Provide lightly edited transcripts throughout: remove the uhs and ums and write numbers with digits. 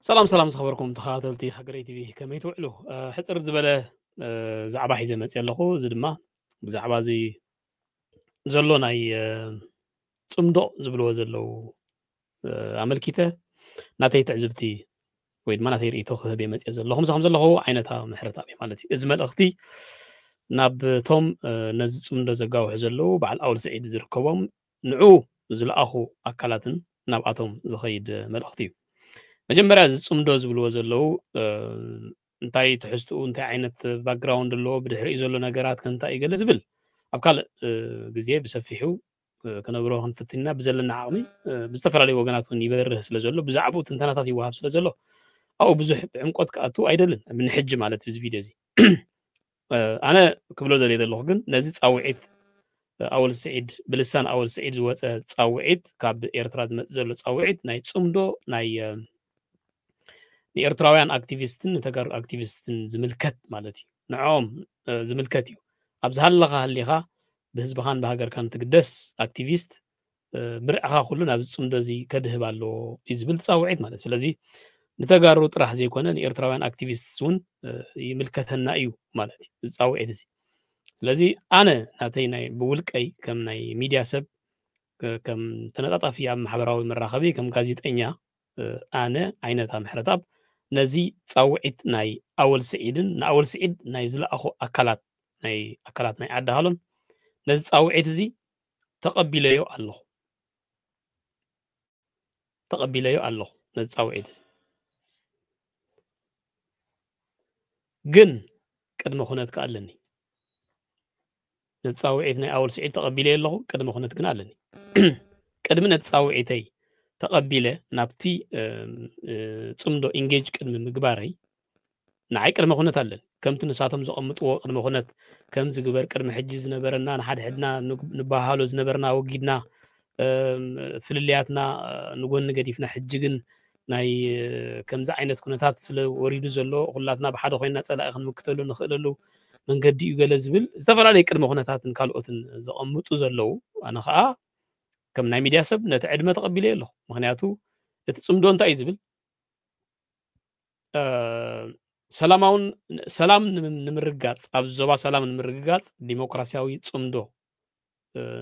سلام سلام زخبركم تخاتلتي حقري تي في كمي توعلو حصر زبله زعبا حيزه مصي لخو زدما بزعبا زي زلو ناي صمدو زبلو زلو املكيته ناتي تعزبتي ويد ما ناتي ريتو خبي مصي زلهم زخم زلو عينتا محرتا بي مالتي ازمل اختي ناب توم نز صمدو زغاو زلو بعل اول سعيد زركبهم نعو زلاخو اكلاتن ناب اتوم زخيد ملختي مجمرا صمدو زبلو زلو انتاي تحستو انتاي عينت باك جراوند لو بدحري زلو نغرات كنتا يقل زبل ابكال غزيه بسفيحو كنبرو هنفتنا بزلنا عقمي بزتفرالي وغناتون يبرر سلازلو بزعبو تنتناتات يوهب سلازلو او بزح عنقود كاتو ايدلن بنحج مالت بز فيديو زي انا كبلو زلي دلو كن نزي صاوعيت اول سعيد بلسان اول سعيد زوص صاوعيت كاب ايرترا زمت زلو صاوعيت ناي صمدو ناي نيرتراويان اكتيفيستن تغار اكتيفيستن زملكت مالتي نعم زملكت يو ابزهلخا هليخا بهزبخان بهاجر كان تقدس اكتيفيست برعخا كلنا بصمدو زي كدهبالو يزبل صاوعيت مالت ስለዚህ نتغارو ጥራሕ ዘይኮነ نيرتراويان اكتيفيست سون يملكتنا እዩ مالتي صاوعيت زي ስለዚህ አነ ናተይ ናይ ብውልቀይ ከም ናይ ሚድያ ሰብ ከም ተነጣጣፊ ኣብ ማሕበራዊ መራኸቢ ከም ጋዜጠኛ ኣነ ዓይነታ ምሕረታብ ነዚ ጻውዒት ናይ ኣወል ስዒድን ንኣወል ስዒድ ናይ ዝለኣኹ ኣካላት ናይ ዓዲ ሃሎም ነዚ ጻውዒት እዚ ተቐቢለዮ ኣለኹ ነዚ ጻውዒት እዚ ግን ቅድመ ኩነት ከኣለኒ ነዚ ጻውዒት ናይ ኣወል ስዒድ ተቐቢለዮ ኣለኹ ቅድመ ኩነት ግን ኣለኒ ቅድሚ ነቲ ጻውዒተይ ተቐቢለ ናብቲ ጽምዶ ኢንጌጅ ቅድሚ ምግባረይ ንዓይ ቅድመ ኩነት ኣለኒ ከምቲ ንሳቶም ዘቐምጥዎ ቅድመ ኩነት ከም ዝግበር ቅድሚ ሕጂ ዝነበረና ንሓደ ሕድና ንባሃሎ ዝነበርና ወጊድና ፍልልያትና ንጎኒ ገዲፍና ሕጂ ግን ናይ ከምዚ ዓይነት ኩነታት ስለ ወሪዱ ዘሎ ኩላትና ብሓደ ኮይና ፀላኢ ክንምክተሉ ንኽእለሉ መንገዲ እዩ ገለ ዝብል ዝተፈላለዩ ቅድመ ኩነታትን ካልኦትን ዘቐምጡ ዘለው ኣነ ከዓ ከም ናይ ሚድያ ሰብ ነቲ ዕድመ ተቐቢለ ኣለኹ ምክንያቱ እቲ ጽምዶ እንታይ እዩ ዝብል ሰላም ንምርጋጽ ኣብ ዞባ ሰላም ንምርጋጽ ዲሞክራሲያዊ ጽምዶ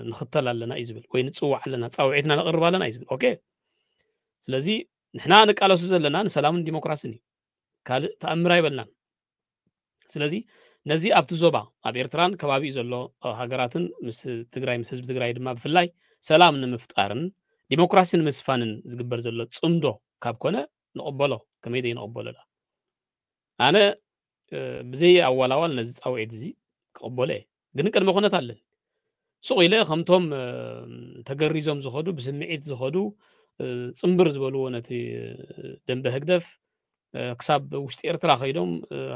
ንኽተል ኣለና እዩ ዝብል ወይ ንጽዋዕ ኣለና ጻውዒትና ነቕርብ ኣለና እዩ ዝብል ኦኬ ስለዚ ንሕና ንቃለሱ ዘለና ንሰላምን ዲሞክራሲን እዩ ካልእ ተኣምር ኣይበልናን ስለዚ ነዚ ኣብቲ ዞባ ኣብ ኤርትራን ከባቢኡ ዘሎ ሃገራትን ምስ ትግራይ ምስ ህዝቢ ትግራይ ድማ ብፍላይ ሰላም ንምፍጣርን ዲሞክራሲ ንምስፋንን ዝግበር ዘሎ ጽምዶ ካብ ኮነ ንቕበሎ ከመይ ደይ ንቕበሎላ ኣነ ብዘይ ኣዋላዋል ነዚ ጻውዒት እዚ ክቕበሎ እየ ግን ቅድመ ኩነት ኣለኒ ሱቕ ኢለ ከምቶም ተገሪዞም ዝኸዱ ብስምዒት ዝኸዱ ጽምብር ዝበልዎ ነቲ ደንበ ህግደፍ ክሳብ ውሽጢ ኤርትራ ከይዶም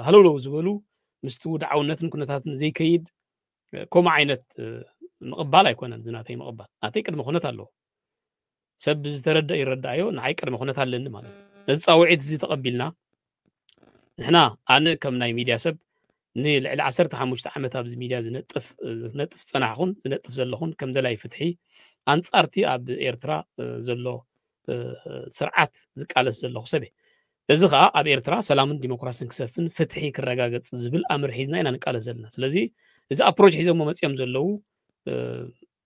ሃለውለው ዝበሉ ምስቲ ውድዓውነትን ኩነታትን ዘይከይድ ከምኡ ዓይነት ምቕባል ኣይኮነን ዝናተይ ምቕባል ናተይ ቅድመ ኩነት ኣለዎ ሰብ ዝተረድእ ይረዳእዮ ንዓይ ቅድመ ኩነት ኣለኒ ማለት ነዚ ጻውዒት እዚ ተቐቢልና ንሕና ኣነ ከም ናይ ሚድያ ሰብ ንልዕሊ 15 ዓመት ኣብዚ ሚድያ ዝነጥፍ ፀናሕኹን ዝነጥፍ ዘለኹን ከም ደላይ ፍትሒ ኣንጻርቲ ኣብ ኤርትራ ዘሎ ስርዓት ዝቃለስ ዘለኹ ሰብ እየ እዚ ከዓ ኣብ ኤርትራ ሰላምን ዲሞክራሲን ክሰፍን ፍትሒ ክረጋገጽ ዝብል ኣምር ሒዝና ኢና ንቃለስ ዘለና ስለዚ እዚ ኣፕሮች ሒዞሞ መፅኦም ዘለው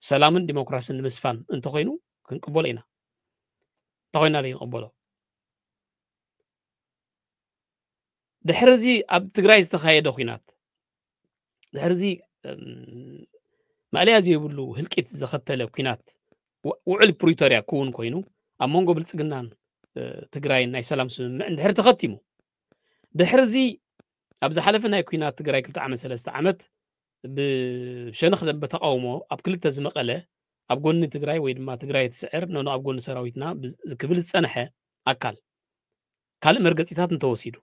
ሰላምን ዲሞክራሲን ንምስፋን እንተኮይኑ ክንቅበሎ ኢና እንተኮይና ደይ ንቕበሎ ድሕርዚ ኣብ ትግራይ ዝተኻየደ ኩናት ድሕርዚ ማልያ ዘይብሉ ህልቂት ዘኸተለ ኩናት ውዕል ፕሪቶርያ ክውን ኮይኑ ኣብ መንጎ ብልፅግናን ትግራይ ናይ ሰላም ስምምዕ እንድሕር ተኸቲሙ ድሕርዚ ኣብ ዝሓለፈ ናይ ኩናት ትግራይ 2 ዓመት 3 ዓመት ብሸነኽ ደንበ ተቃውሞ ኣብ ክልተ ዝመቐለ ኣብ ጎኒ ትግራይ ወይ ድማ ትግራይ ትስዕር ነኖ ኣብ ጎኒ ሰራዊትና ዝክብል ዝፀንሐ ኣካል ካልእ መርገፂታት እንተወሲዱ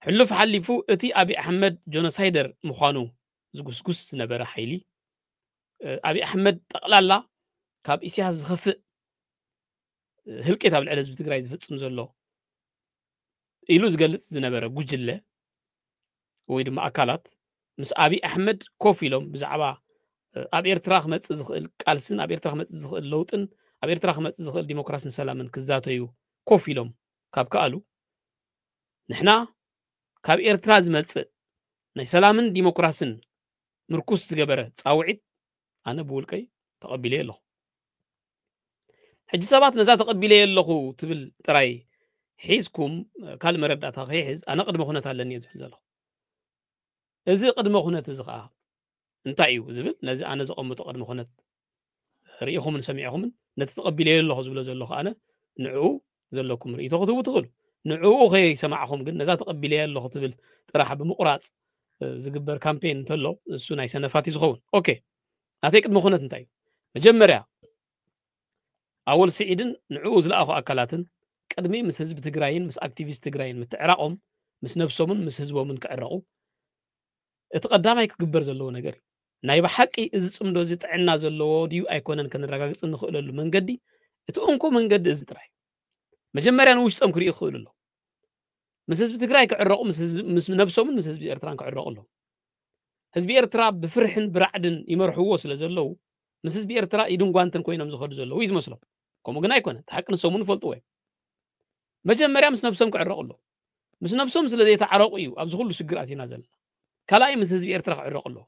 ሕሉፍ ሓሊፉ እቲ ኣብይ ኣሕመድ ጆኖሳይደር ምዃኑ ዝጉስጉስ ዝነበረ ሓይሊ ኣብይ ኣሕመድ ጠቕላላ ካብ ኢሳያስ ዝኸፍእ ህልቂት ኣብ ልዕሊ ህዝቢ ትግራይ ዝፍፅም ዘሎ ኢሉ ዝገልጽ ዝነበረ ጉጅለ ወይ ድማ ኣካላት ምስ ኣብይ ኣሕመድ ኮፍ ኢሎም ብዛዕባ ኣብ ኤርትራ ክመጽእ ዝኽእል ቃልስን ኣብ ኤርትራ ክመጽእ ዝኽእል ለውጥን ኣብ ኤርትራ ክመጽእ ዝኽእል ዲሞክራሲን ሰላምን ክዛተዩ ኮፍ ኢሎም كاب كالو نحنا كاب إيرترا زملص ناي سلامن ديمقراسن مركوس زغبره تصاوعت أنا بولكي تقبلي له حج سبات نزا تقبلي له تبل تراي حيزكم كال مرداتا خيحز أنا قدم خنت علني زبل زلو إزي قدم خنت زقا انتاي እዩ ዝብል ነዚ ኣነ ዝቐምጦ ቅድሚ ኩነት ርኢኹምን ሰሚዕኹምን ነቲ ተቐቢለ ኣለኹ ዝብሎ ዘለኹ ኣነ ንዕኡ ዘለኩም ርእይቶ ክትህቡ ትኽእሉ ንዕኡ ከይሰማዕኹም ግን ነዛ ተቐቢለ ኣለኹ ትብል ጥራሕ ብምቑራፅ ዝግበር ካምፔን እንተሎ እሱ ናይ ሰነፋት እዩ ዝኸውን ኦኬ ናተይ ቅድሚ ኩነት እንታይ እዩ መጀመርያ ኣወል ስዒድን ንዕኡ ዝለኣኹ ኣካላትን ቅድሚ ምስ ህዝቢ ትግራይን ምስ ኣክቲቪስት ትግራይን ምትዕራቆም ምስ ነብሶምን ምስ ህዝቦምን ክዕረቑ እቲ ቀዳማይ ክግበር ዘለዎ ነገር እዩ ናይ ብሓቂ እዚ ጽምዶ እዚ ጥዕና ዘለዎ ድዩ ኣይኮነን ክንረጋግጽ ንኽእለሉ መንገዲ እቲ እንኮ መንገዲ እዚ ጥራይ መጀመርያ ንውሽጦም ክርእዩ ይኽእሉ ኣሎ ምስ ህዝቢ ትግራይ ክዕረቑ ምስ ነብሶምን ምስ ህዝቢ ኤርትራን ክዕረቑ ኣሎ ህዝቢ ኤርትራ ብፍርሕን ብራዕድን ይመርሕዎ ስለ ዘለዉ ምስ ህዝቢ ኤርትራ ኢድን ጓንትን ኮይኖም ዝኸዱ ዘለዉ እዩ ዝመስሎም ከምኡ ግን ኣይኮነን እቲ ሓቂ ንሶምን ይፈልጥዎ እዮም መጀመርያ ምስ ነብሶም ክዕረቑ ኣሎ ምስ ነብሶም ስለ ዘይተዓረቑ እዩ ኣብዚ ኩሉ ሽግር ኣቲና ዘለና ካልኣይ ምስ ህዝቢ ኤርትራ ክዕረቑ ኣሎ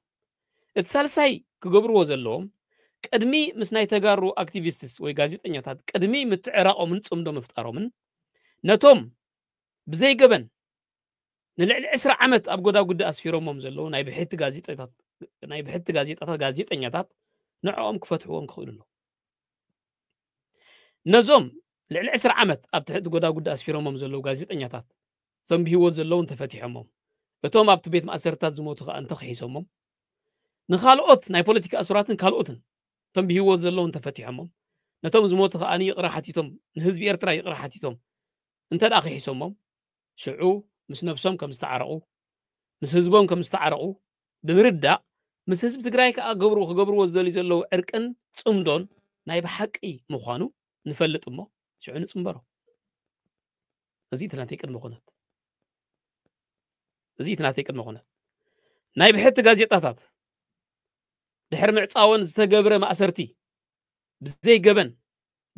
እቲ ሳልሳይ ክገብርዎ ዘለዎም ቅድሚ ምስ ናይ ተጋሩ ኣክቲቪስትስ ወይ ጋዜጠኛታት ቅድሚ ምትዕራቆምን ጽምዶ ምፍጣሮምን ነቶም ብዘይገበን ንልዕሊ 20 ዓመት ኣብ ጎዳጉዲ ኣስፊሮሞም ዘለዉ ናይ ብሕቲ ጋዜጠኛታት ንዕኦም ክፈትሕዎም ክኽእሉ ኣሎ ነዞም ልዕሊ 20 ዓመት ኣብ ትሕቲ ጎዳጉዲ ኣስፊሮሞም ዘለዉ ጋዜጠኛታት እቶም ብሂወት ዘለውን ተፈቲሖሞም እቶም ኣብቲ ቤት ማእሰርታት ዝሞቱ ከዓ እንተኽሒሶሞም ንኻልኦት ናይ ፖለቲካ ኣስራትን ካልኦትን እቶም ብሂወት ዘለውን ተፈቲሖሞም ነቶም ዝሞቱ ከዓኒ ይቕራ ሓቲቶም ንህዝቢ ኤርትራ ይቕራ ሓቲቶም እንተ ደኣ ክሒሶሞም ሽዑ ምስ ነብሶም ከም ዝተዓረቑ ምስ ህዝቦም ከም ዝተዓረቑ ብምርዳእ ምስ ህዝቢ ትግራይ ከዓ ክገብርዎ ዝደልዩ ዘለዉ ዕርቅን ጽምዶን ናይ ብሓቂ ምዃኑ ንፈልጥ እሞ ሽዑ ንጽምበሮ እዚ እቲ ናተይ ቅድሚ ኩነት ናይ ብሕቲ ጋዜጣታት ድሕሪ ምዕፃወን ዝተገብረ ማእሰርቲ ብዘይ ገበን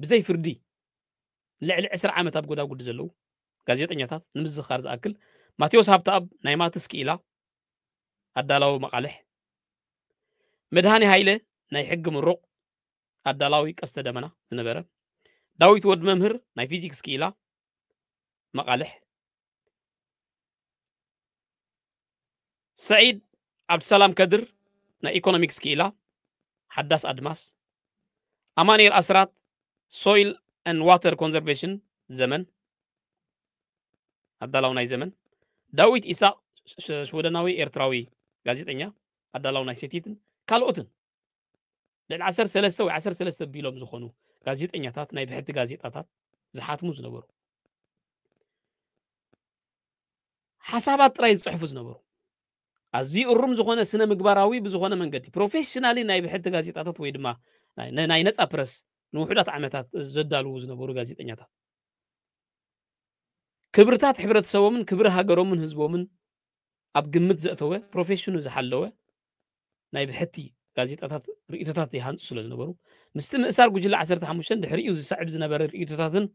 ብዘይ ፍርዲ ልዕሊ 20 ዓመት ኣብ ጎዳጉዲ ዘለዉ ጋዜጠኛታት ንምዝኻር ዝኣክል ማቴዎስ ሃብተኣብ ናይ ማትስ ክኢላ ኣዳላዊ መቃልሕ መድሃኒ ሃይለ ናይ ሕጊ ምሩቕ ኣዳላዊ ቀስተ ደመና ዝነበረ ዳዊት ወድ መምህር ናይ ፊዚክስ ክኢላ መቃልሕ سعيد عبد السلام كدر نا ايكونوميكس كيلا حداس ادماس امانير اسرات سويل اند واتر كونزرفيشن زمن عبدالله ناي زمن داويت إيسا سوداناوي إيرتراوي غازيتنيا عبدالله ناي سيتيتن كالوتن للعسر سلسة وعسر سلسة بيلوم زخونو غازيتنيا تات ناي بحث غازيتات زحاتمو زنبرو حسابات راي صحفو زنبرو أزي الرمز خونه سنة مقبراوي بزخونه منقدي بروفيشنالي ناي بحث غازيتات ويدما ناي نص برس نوحدات عمتات زدالو زنبرو غازيتنيا كبرتات حبرت سومن كبر هاجرومن هزبومن أب جمد زأتوه بروفيشنو زحلوه ناي بحتي غازيتات رئيتات يهانس سلز نبرو مستم إسار جل 10 حموشن دحري يوز صعب زنبر رئيتاتن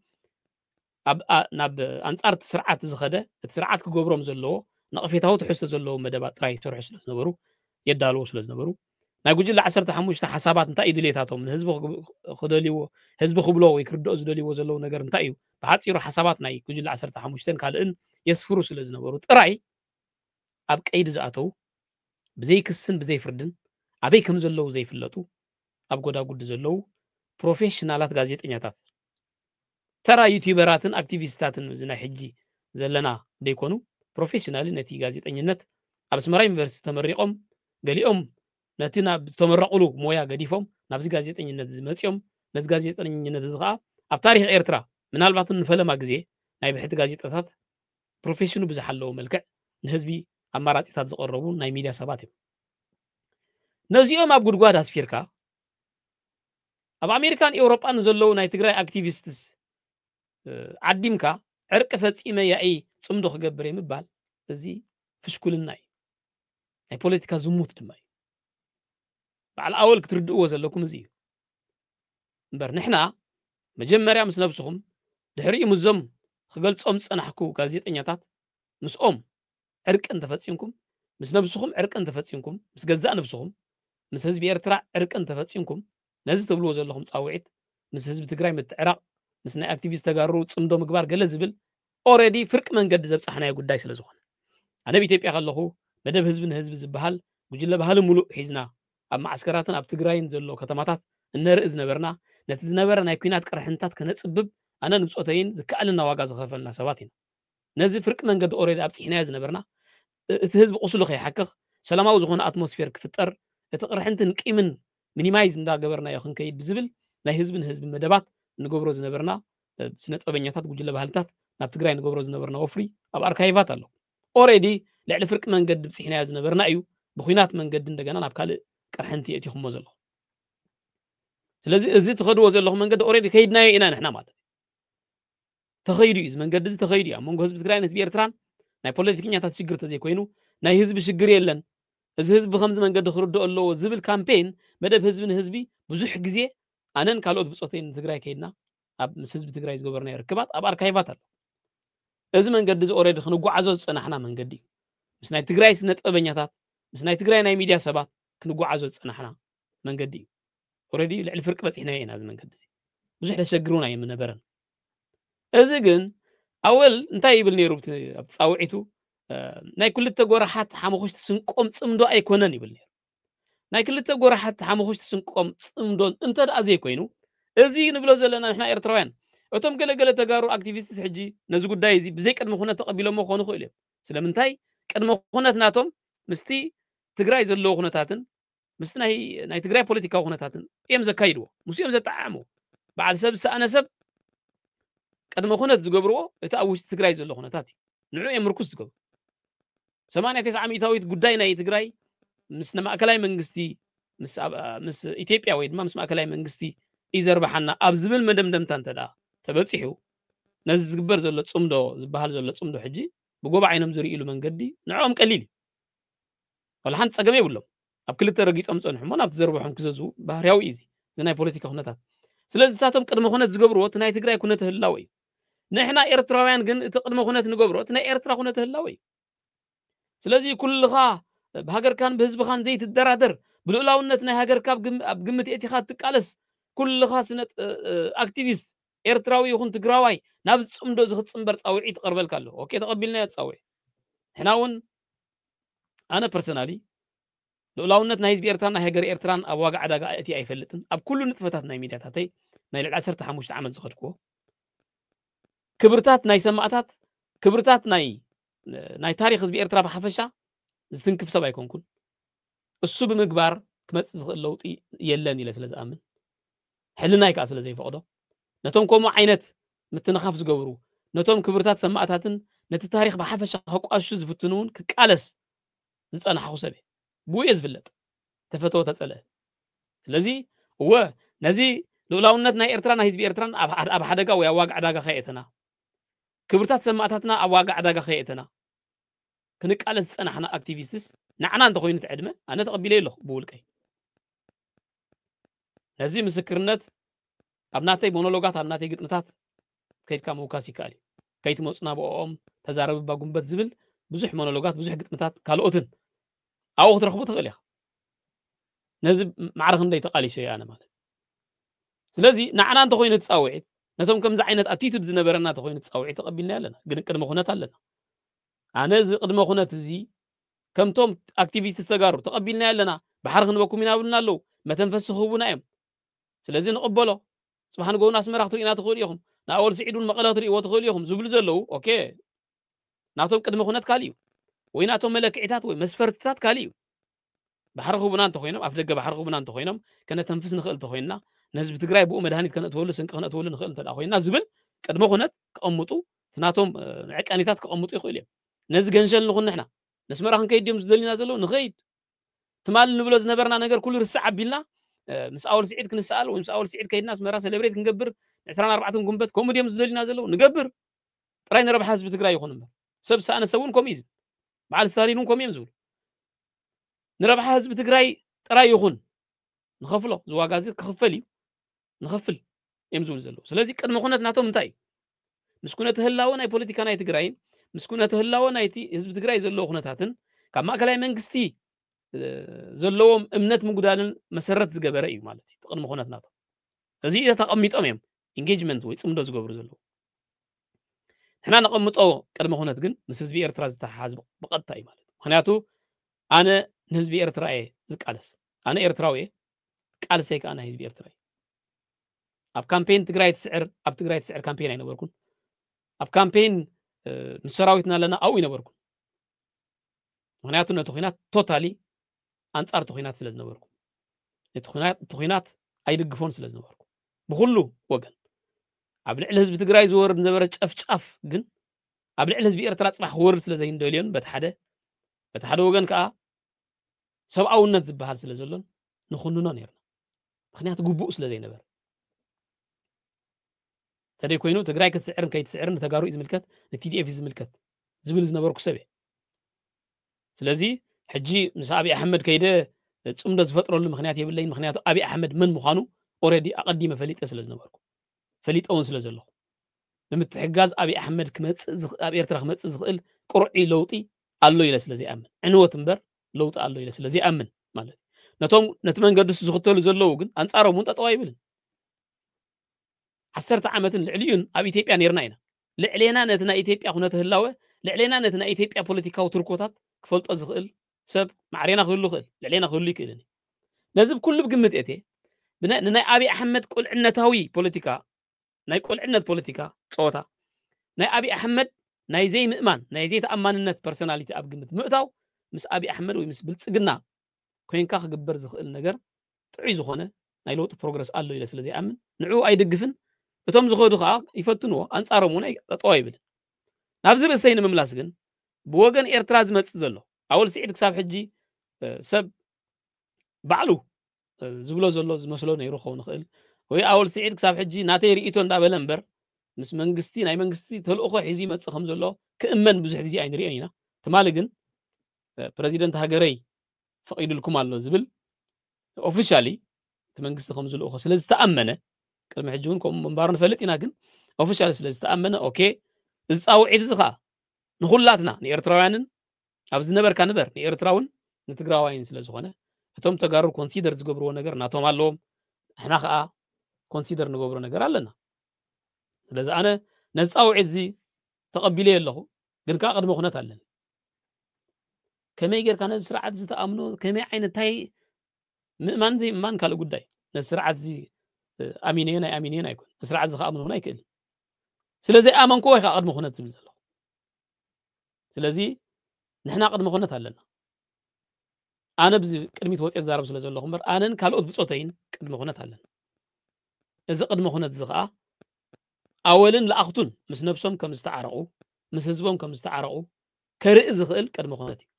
أب ناب أنصار سرعات زخده سرعات كجبرهم زلوا نقفيتاو تحس زلوا مدبات راي تروح سلز نبرو يدالو سلز نبرو ناي جل 10 حموشن حسابات انت ايدليتاتهم من حزب خدليو حزب خبلو يكردو زدليو زلوا نجر انتايو بعصيرو حسابات ناي جل 10 حموشن كالن يسفرو سلز نبرو طراي أب قيد زاتو بزي كسن بزي فردن أبي كم زلوا زي فلتو أبغى دا قد زلوا بروفيشنالات غازيتنياتات ترى يوتيوبراتن أكتيفيستاتن زنا حجي زلنا ديكونو بروفيشنالي نتي غازيتنيات أبس مرا يونيفرسيتي تمرقهم قاليهم نتينا تمرقلو مويا غاديفهم نابز غازيتنيات زمصيوم نز غازيتنيات زغا أب تاريخ إيرترا من الباتن فلما غزي ناي بحث غازيتات بروفيشنو بزحلو ملكع نحزبي أماراتيتات زقربون ناي ميديا سبات نزيوم أب غدغاد أسفيركا أب أمريكان أوروبا نزلوا ناي تግራይ أكتيفيستس عديمكا عرق فصيمه ياي صمدو خغبر يمبال ازي فشكولنا اي بوليتيكا زموت دماي بعد اول كتردو زلكم ازي امبر نحنا مجمريا مس نفسهم دحري مزم خقلصهم صنحكو ጋዜጠኛታት مسኦም عرق انتفصينكم مس نفسكم عرق انتفصينكم مس جزاء نفسكم مس حزب ኤርትራ عرق انتفصينكم ነዚ ተብልዎ ዘለኹም ጻውዒት ምስ ህዝቢ ትግራይ ምትዕራቕ ምስ ናይ ኣክቲቪስት ተጋሩ ጽምዶ ምግባር ገለ ዝብል ኦሬዲ ፍርቅ መንገዲ ዘብጻሕናዮ ጉዳይ ስለ ዝኾነ ኣነ ብኢትዮጵያ ከለኹ መደብ ህዝብን ህዝቢ ዝበሃል ጉጅለ ባህሊ ሙሉእ ሒዝና ኣብ ማዓስከራትን ኣብ ትግራይን ዘሎ ከተማታት እነርኢ ዝነበርና ነቲ ዝነበረ ናይ ኩናት ቅርሕንታት ከነጽብብ ኣነ ንብጾተይን ዝከኣልና ዋጋ ዝኸፈልና ሰባት ኢና ነዚ ፍርቅ መንገዲ ኦሬዲ ኣብጽሕናዮ ዝነበርና እቲ ህዝቢ ቁስሉ ከይሓክኽ ሰላማዊ ዝኾነ ኣትሞስፌር ክፍጠር እቲ ቅርሕንትን ቂምን ሚኒማይዝ እንዳገበርናዮ ክንከይድ ብዝብል ናይ ህዝብን ህዝቢ መደባት ንገብሮ ዝነበርና ስነ ጥበበኛታት ጉጅለ ባህልታት ናብ ትግራይ ንገብሮ ዝነበርና ወፍሪ ኣብ ኣርካይቫት ኣሎ ኦሬዲ ልዕሊ ፍርቂ መንገዲ ብፅሕናዮ ዝነበርና እዩ ብኩናት መንገዲ እንደገና ናብ ካልእ ቅርሕንቲ እቲኹሞ ዘለኹ ስለዚ እዚ ትኸድዎ ዘለኹም መንገዲ ኦሬዲ ከይድናዮ ኢና ንሕና ማለት ተኸይዱ እዩ መንገዲ እዚ ተኸይዱ እዩ መንጎ ህዝቢ ትግራይን ህዝቢ ኤርትራን ናይ ፖለቲከኛታት ሽግር ተዘይኮይኑ ናይ ህዝቢ ሽግር የለን እዚ ህዝቢ ከምዚ መንገዲ ክርድኦ ኣለዎ ዝብል ካምፔን መደብ ህዝብን ህዝቢ ብዙሕ ግዜ ኣነን ካልኦት ብፆተይን ትግራይ ከይድና ኣብ ምስ ህዝቢ ትግራይ ዝገበርናዮ ርክባት ኣብ ኣርካይቫት ኣሎ እዚ መንገዲ እዚ ኦሬዲ ክንጓዓዞ ዝፀናሕና መንገዲ እዩ ምስ ናይ ትግራይ ስነ ጥበበኛታት ምስ ናይ ትግራይ ናይ ሚድያ ሰባት ክንጓዓዞ ዝፀናሕና መንገዲ እዩ ኦሬዲ ልዕሊ ፍርቂ በፂሕናዮ ኢና እዚ መንገዲ እዚ ብዙሕ ተሸግሩና የምነበረን እዚ ግን ኣወል እንታይ ይብል ነይሩ ኣብ ፃውዒቱ ናይ ክልተ ጎራሓት ሓመኹሽቲ ስንቆም ጽምዶ ኣይኮነን ይብል ነይሩ ናይ ክልተ ጎራሓት ሓመኹሽቲ ስንቆም ጽምዶን እንተደኣ ዘይኮይኑ እዚ ንብሎ ዘለና ንሕና ኤርትራውያን እቶም ገለገለ ተጋሩ አክቲቪስትስ ሕጂ ነዚ ጉዳይ እዚ ብዘይ ቅድመ ኩነት ተቀቢሎሞ ክኾኑ ይኽእሉ እዮም ስለምንታይ ቅድመ ኩነት ናቶም ምስቲ ትግራይ ዘለዎ ኩነታትን ምስቲ ናይ ትግራይ ፖለቲካዊ ኩነታትን እዮም ዘካይድዎ ምስኦም ዘጣዓምዎ በዓል ሰብ ሰኣነሰብ ቅድመ ኩነት ዝገብርዎ እቲ ኣብ ውሽጢ ትግራይ ዘሎ ኩነታት እዩ ንዑ እዮም ርኩስ ዝገብሩ 89 ዓመታዊት ጉዳይ ናይ ትግራይ ምስ ማእከላይ መንግስቲ ምስ ኢትዮጵያ ወይ ድማ ምስ ማእከላይ መንግስቲ ይዘርባሓና ኣብ ዝብል መደምደምታ እንተዳ ተበፂሑ ነዚ ዝግበር ዘሎ ጽምዶ ዝበሃል ዘሎ ጽምዶ ሕጂ ብጎባ ዓይኖም ዝርእሉ መንገዲ ንዖም ቀሊል ወላ ሓንቲ ፀገም የብሎም ኣብ ክልተ ረጊፆም ፀንሑ ሞ ናብ ተዘርብሖም ክዘዝቡ ባህርያዊ እዚ ናይ ፖለቲካ ኩነታት ስለዚ ሳቶም ቅድመ ኩነት ዝገብርዎ እቲ ናይ ትግራይ ኩነት ህላው እዩ ንሕና ኤርትራውያን ግን እቲ ቅድመ ኩነት ንገብሮ እቲ ናይ ኤርትራ ኩነት ህላው እዩ ስለዚ ኩልኻ ብሃገርካን ብህዝብኻን ዘይትደራደር ብልኡላውነት ናይ ሃገርካ ኣብ ግምት እቲኻ ትቃለስ ኩልኻ ስነ አክቲቪስት ኤርትራዊ ይኹን ትግራዋይ ናብ ጽምዶ ዝኽጽምበር ጻውዒት ተቀርበልካ ኣሎ ኦኬ ተቀቢልና ጻውዒ ሕና እውን ኣነ ፐርሰናሊ ልኡላውነት ናይ ህዝቢ ኤርትራን ናይ ሃገር ኤርትራን ኣብ ዋጋ ዕዳጋ እቲ ኣይፈልጥን ኣብ ኩሉ ንጥፈታት ናይ ሚድያታተይ ናይ ልዕሊ 15 ዓመት ዝኸድክዎ ክብርታት ናይ ሰማዕታት ክብርታት ናይ ታሪክ ህዝቢ ኤርትራ ብሓፈሻ ዝትንክፍ ሰብ ኣይኮንኩን እሱ ብምግባር ክመጽእ ዝኽእል ለውጢ የለን ኢለ ስለዝኣምን ሕልናይ ከዓ ስለ ዘይፈቅዶ ነቶም ከምኡ ዓይነት ምትንኻፍ ዝገብሩ ነቶም ክብርታት ሰማዕታትን ነቲ ታሪክ ብሓፈሻ ከቋሹ ዝፍትኑን ክቃለስ ዝጸናሕኹ ሰብ ብውየ ዝፍለጥ ተፈተወ ተጸልአ ስለዚ እወ ነዚ ልኡላውነት ናይ ኤርትራ ናይ ህዝቢ ኤርትራን ኣብ ሓደጋ ወይ ኣብ ዋጋ ዕዳጋ ከየእተና ክብርታት ሰማዕታትና ኣብ ዋጋ ዕዳጋ ከየእተና ክንቃለስ ዝጸናሕና አክቲቪስትስ ንዓና እንተኮይኑ ትዕድመ ኣነ ተቐቢለ ኣለኹ ብውልቀይ ነዚ ምስክርነት ኣብ ናተይ ሞኖሎጋት ኣብ ናተይ ግጥምታት ከይድካ ምውካስ ይከኣል እዩ ከይትመፁና ብኦም ተዛረብባ ጉንበት ዝብል ብዙሕ ሞኖሎጋት ብዙሕ ግጥምታት ካልኦትን ኣብኡ ክትረኽቡ ትኽእል ኢኻ ነዚ ማዕረኽ እንደይ ተቃሊሸ እየ ኣነ ማለት ስለዚ ንዓና እንተኮይኑ ትፃውዒት ነቶም ከምዚ ዓይነት ኣቲቱድ ዝነበረና እንተኮይኑ ትፃውዒት ተቐቢልና ኣለና ግን ቅድመ ኩነት ኣለና ኣነ እዚ ቅድመ ኩነት እዚ ከምቶም አክቲቪስት ተጋሩ ተቐቢልና ኣለና ባሕሪ ክንበኩም ኢና ብልና ኣለዉ መተንፈሲ ክህቡና እዮም ስለዚ ንቕበሎ ጽባሕ ንጎውን ኣስመራ ክትርእና ትኽእሉ ኢኹም ንኣወል ስዒዱን መቐለ ክትርእይዎ ትኽእሉ ኢኹም ዝብሉ ዘለዉ ኦኬ ናቶም ቅድመ ኩነት ካሊእ እዩ ወይ ናቶም መለክዒታት ወይ መስፈርትታት ካሊእ እዩ ባሕሪ ክህቡና እንተኮይኖም ኣፍ ደገ ባሕሪ ክህቡና እንተኮይኖም ከነተንፍስ ንኽእል እንተኮይንና ንህዝቢ ትግራይ ብኡ መድሃኒት ከነእትወሉ ስንቂ ከነእትወሉ ንኽእል እንተደኣ ኮይንና ዝብል ቅድመ ኩነት ክቐምጡ ናቶም ዕቀኒታት ክቐምጡ ይኽእል እዮም ነዚ ገንሸል ንኹን ንሕና ነስመራ ክንከይድ ድዮም ዝደሊና ዘለዉ ንኸይድ ትማል ንብሎ ዝነበርና ነገር ኩሉ ርስዕ ኣቢልና ምስ ኣወል ስዒድ ክንሰኣል ወይ ምስ ኣወል ስዒድ ከይድና ኣስመራ ሴሌብሬት ክንገብር 24 ጉንበት ከምኡ ድዮም ዝደሊና ዘለዉ ንገብር ጥራይ ንረብሓ ህዝቢ ትግራይ ይኹን እምበር ሰብ ሰኣነሰብ እውን ከምኡ እዩ ዝብል በዓል ስታሊን እውን ከምኡ እዮም ዝብሉ ንረብሓ ህዝቢ ትግራይ ጥራይ ይኹን ንኸፍሎ ዝዋጋ እዚ ክኽፈል እዩ ንኸፍል እዮም ዝብሉ ዘለዉ ስለዚ ቅድመ ኩነት ናቶም እንታይ እዩ مسكونة هلاو ناي بوليتيكا ناي تجراي مسكونة هلاو ناي تي حزب تجراي زلوا خناتاتن كما كلاي منغستي زلوهم امنت مغدالن مسرت زغبره اي مالتي تقدم خناتناتو ازي تقميطهم يم انجيجمنت وي صمدو زغبرو زلو حنا نقمطو قدم خنات ግን ምስ ህዝቢ ኤርትራ ዝተሓሓዝ بقطع اي مالتي مخنياتو انا ህዝቢ ኤርትራ اي ዝቃለስ انا ኤርትራዊ ቃልሰይ ከአና ህዝቢ ኤርትራ ኣብ ካምፔን ትግራይ ትስዕር ኣብ ትግራይ ትስዕር ካምፔን ኣይነበርኩን ኣብ ካምፔን ምስ ሰራዊትና ኣለና ኣው ይነበርኩን ምክንያቱ ነቲ ኩናት ቶታሊ አንጻር ተኩናት ስለ ዝነበርኩ እቲ ኩናት ኣይድግፎን ስለ ዝነበርኩ ብኩሉ ወገን ኣብ ልዕሊ ህዝቢ ትግራይ ዝወርድ ዝነበረ ጨፍጫፍ ግን ኣብ ልዕሊ ህዝቢ ኤርትራ ፅባሕ ክወርድ ስለ ዘይንደልዮን በቲ ሓደ ወገን ከዓ ሰብኣውነት ዝበሃል ስለ ዘሎን ንኹንኖ ነርና ምክንያቱ ግቡእ ስለ ዘይነበረ ተደይ ኮይኑ ትግራይ ክትስዕርን ከይትስዕርን ተጋሩ ዝምልከት ንቲዲኤፍ ዝምልከት ዝብል ዝነበርኩ ሰብ ስለዚ ሕጂ ምስ አብይ አሕመድ ከይደ ጽምዶ ዝፈጥረሉ ምክንያት የብለኝ ምክንያቱ አብይ አሕመድ ምን ምዃኑ ኦሬዲ አቀዲመ ፈሊጠ ስለ ዝነበርኩ ፈሊጠውን ስለ ዘለኹ ንምትሕጋዝ አብይ አሕመድ ክመጽእ ኣብ ኤርትራ ክመጽእ ዝኽእል ቁርዒ ለውጢ ኣሎ ኢለ ስለዚ ኣምን ዕንወት እምበር ለውጢ ኣሎ ኢለ ስለዚ ኣምን ማለት ነቶም ነቲ መንገዲ ዝኽተሉ ዘለዉ ግን አንጻሮም እውን ጠጠው አይብልን 10 ዓመትን ልዕሊኡን ኣብ ኢትዮጵያ ነርና ኢና ልዕሌና ነትና ኢትዮጵያ ኩነት ህላወ ልዕሌና ነትና ኢትዮጵያ ፖለቲካዊ ትርኮታት ክፈልጦ ዝኽእል ሰብ ማዕሬና ክህሉ ክእል ልዕሌና ክህሉ ይክእልኒ ነዚ ብኩሉ ብግምት እቴ ንናይ አብይ አሕመድ ቁልዕነታዊ ፖለቲካ ናይ ቁልዕነት ፖለቲካ ጾታ ናይ አብይ አሕመድ ናይ ዘይ ምእማን ናይ ዘይ ተኣማንነት ፐርሶናሊቲ ኣብ ግምት ምእታው ምስ አብይ አሕመድ ወይ ምስ ብልጽግና ኮይንካ ክግበር ዝኽእል ነገር ጥዑይ ዝኾነ ናይ ለውጢ ፕሮግረስ ኣሎ ኢለ ስለዚ ኣምን ንዑ ኣይድግፍን እቶም ዝኸዱ ከዓ ይፈትንዎ አንጻሮም እውን ጠጠው አይብልን ናብዚ ርእሰይ ንምምላስ ግን ብወገን ኤርትራ ዝመጽእ ዘሎ ኣወል ስዒድ ክሳብ ሕጂ ሰብ ባዕሉ ዝብሎ ዘሎ ዝመስሎ ነይሩ ክኸውን ይኽእል ወይ ኣወል ስዒድ ክሳብ ሕጂ ናተይ ርእይቶ እንዳበለ እምበር ምስ መንግስቲ ናይ መንግስቲ ተልእኾ ሒዙ ይመጽእ ከም ዘሎ ክእመን ብዙሕ ግዜ ኣይንሪኦን ኢና ትማሊ ግን ፕረዚደንት ሃገረይ ፈቂድልኩም ኣሎ ዝብል ኦፊሻሊ እቲ መንግስቲ ከም ዝልእኾ ስለ ዝተኣመነ ቅድሚ ሕጂ እውን ከምኡ ምንባር ንፈልጥ ኢና ግን ኦፊሻሊ ስለ ዝተኣመነ ኦኬ እዚ ፃውዒት እዚ ከዓ ንኹላትና ንኤርትራውያንን ኣብ ዝነበርካ ንበር ንኤርትራውን ንትግራዋይን ስለ ዝኾነ እቶም ተጋሩ ኮንሲደር ዝገብርዎ ነገር ናቶም ኣለዎም ንሕና ከዓ ኮንሲደር ንገብሮ ነገር ኣለና ስለዚ ኣነ ነዚ ፃውዒት እዚ ተቐቢለ ኣለኹ ግን ከዓ ቅድሚ ኩነት ኣለኒ ከመይ ጌርካ ነዚ ስርዓት እዚ ተኣምኖ ከመይ ዓይነት እንታይ ምእማን ዘይምእማን ካልእ ጉዳይ ነዚ ስርዓት እዚ ኣሚነዮን ናይ ኣሚነዮን ኣይኮን ስርዓት እዚ ከኣምኖ እውን ኣይክእልን ስለዚ ኣመንኩ ወይ ከዓ ቅድሚ ኩነት ዝብል ዘለኹ ስለዚ ንሕና ቅድሚ ኩነት ኣለና ኣነ ብዚ ቅድሚት ወፅየ ዛረብ ስለ ዘለኹ እምበር ኣነን ካልኦት ብፆተይን ቅድሚ ኩነት ኣለና እዚ ቅድሚ ኩነት እዚ ከዓ ኣወልን ለኣኽቱን ምስ ነብሶም ከም ዝተዓረቑ ምስ ህዝቦም ከም ዝተዓረቑ ከርኢ ዝኽእል ቅድሚ ኩነት እዩ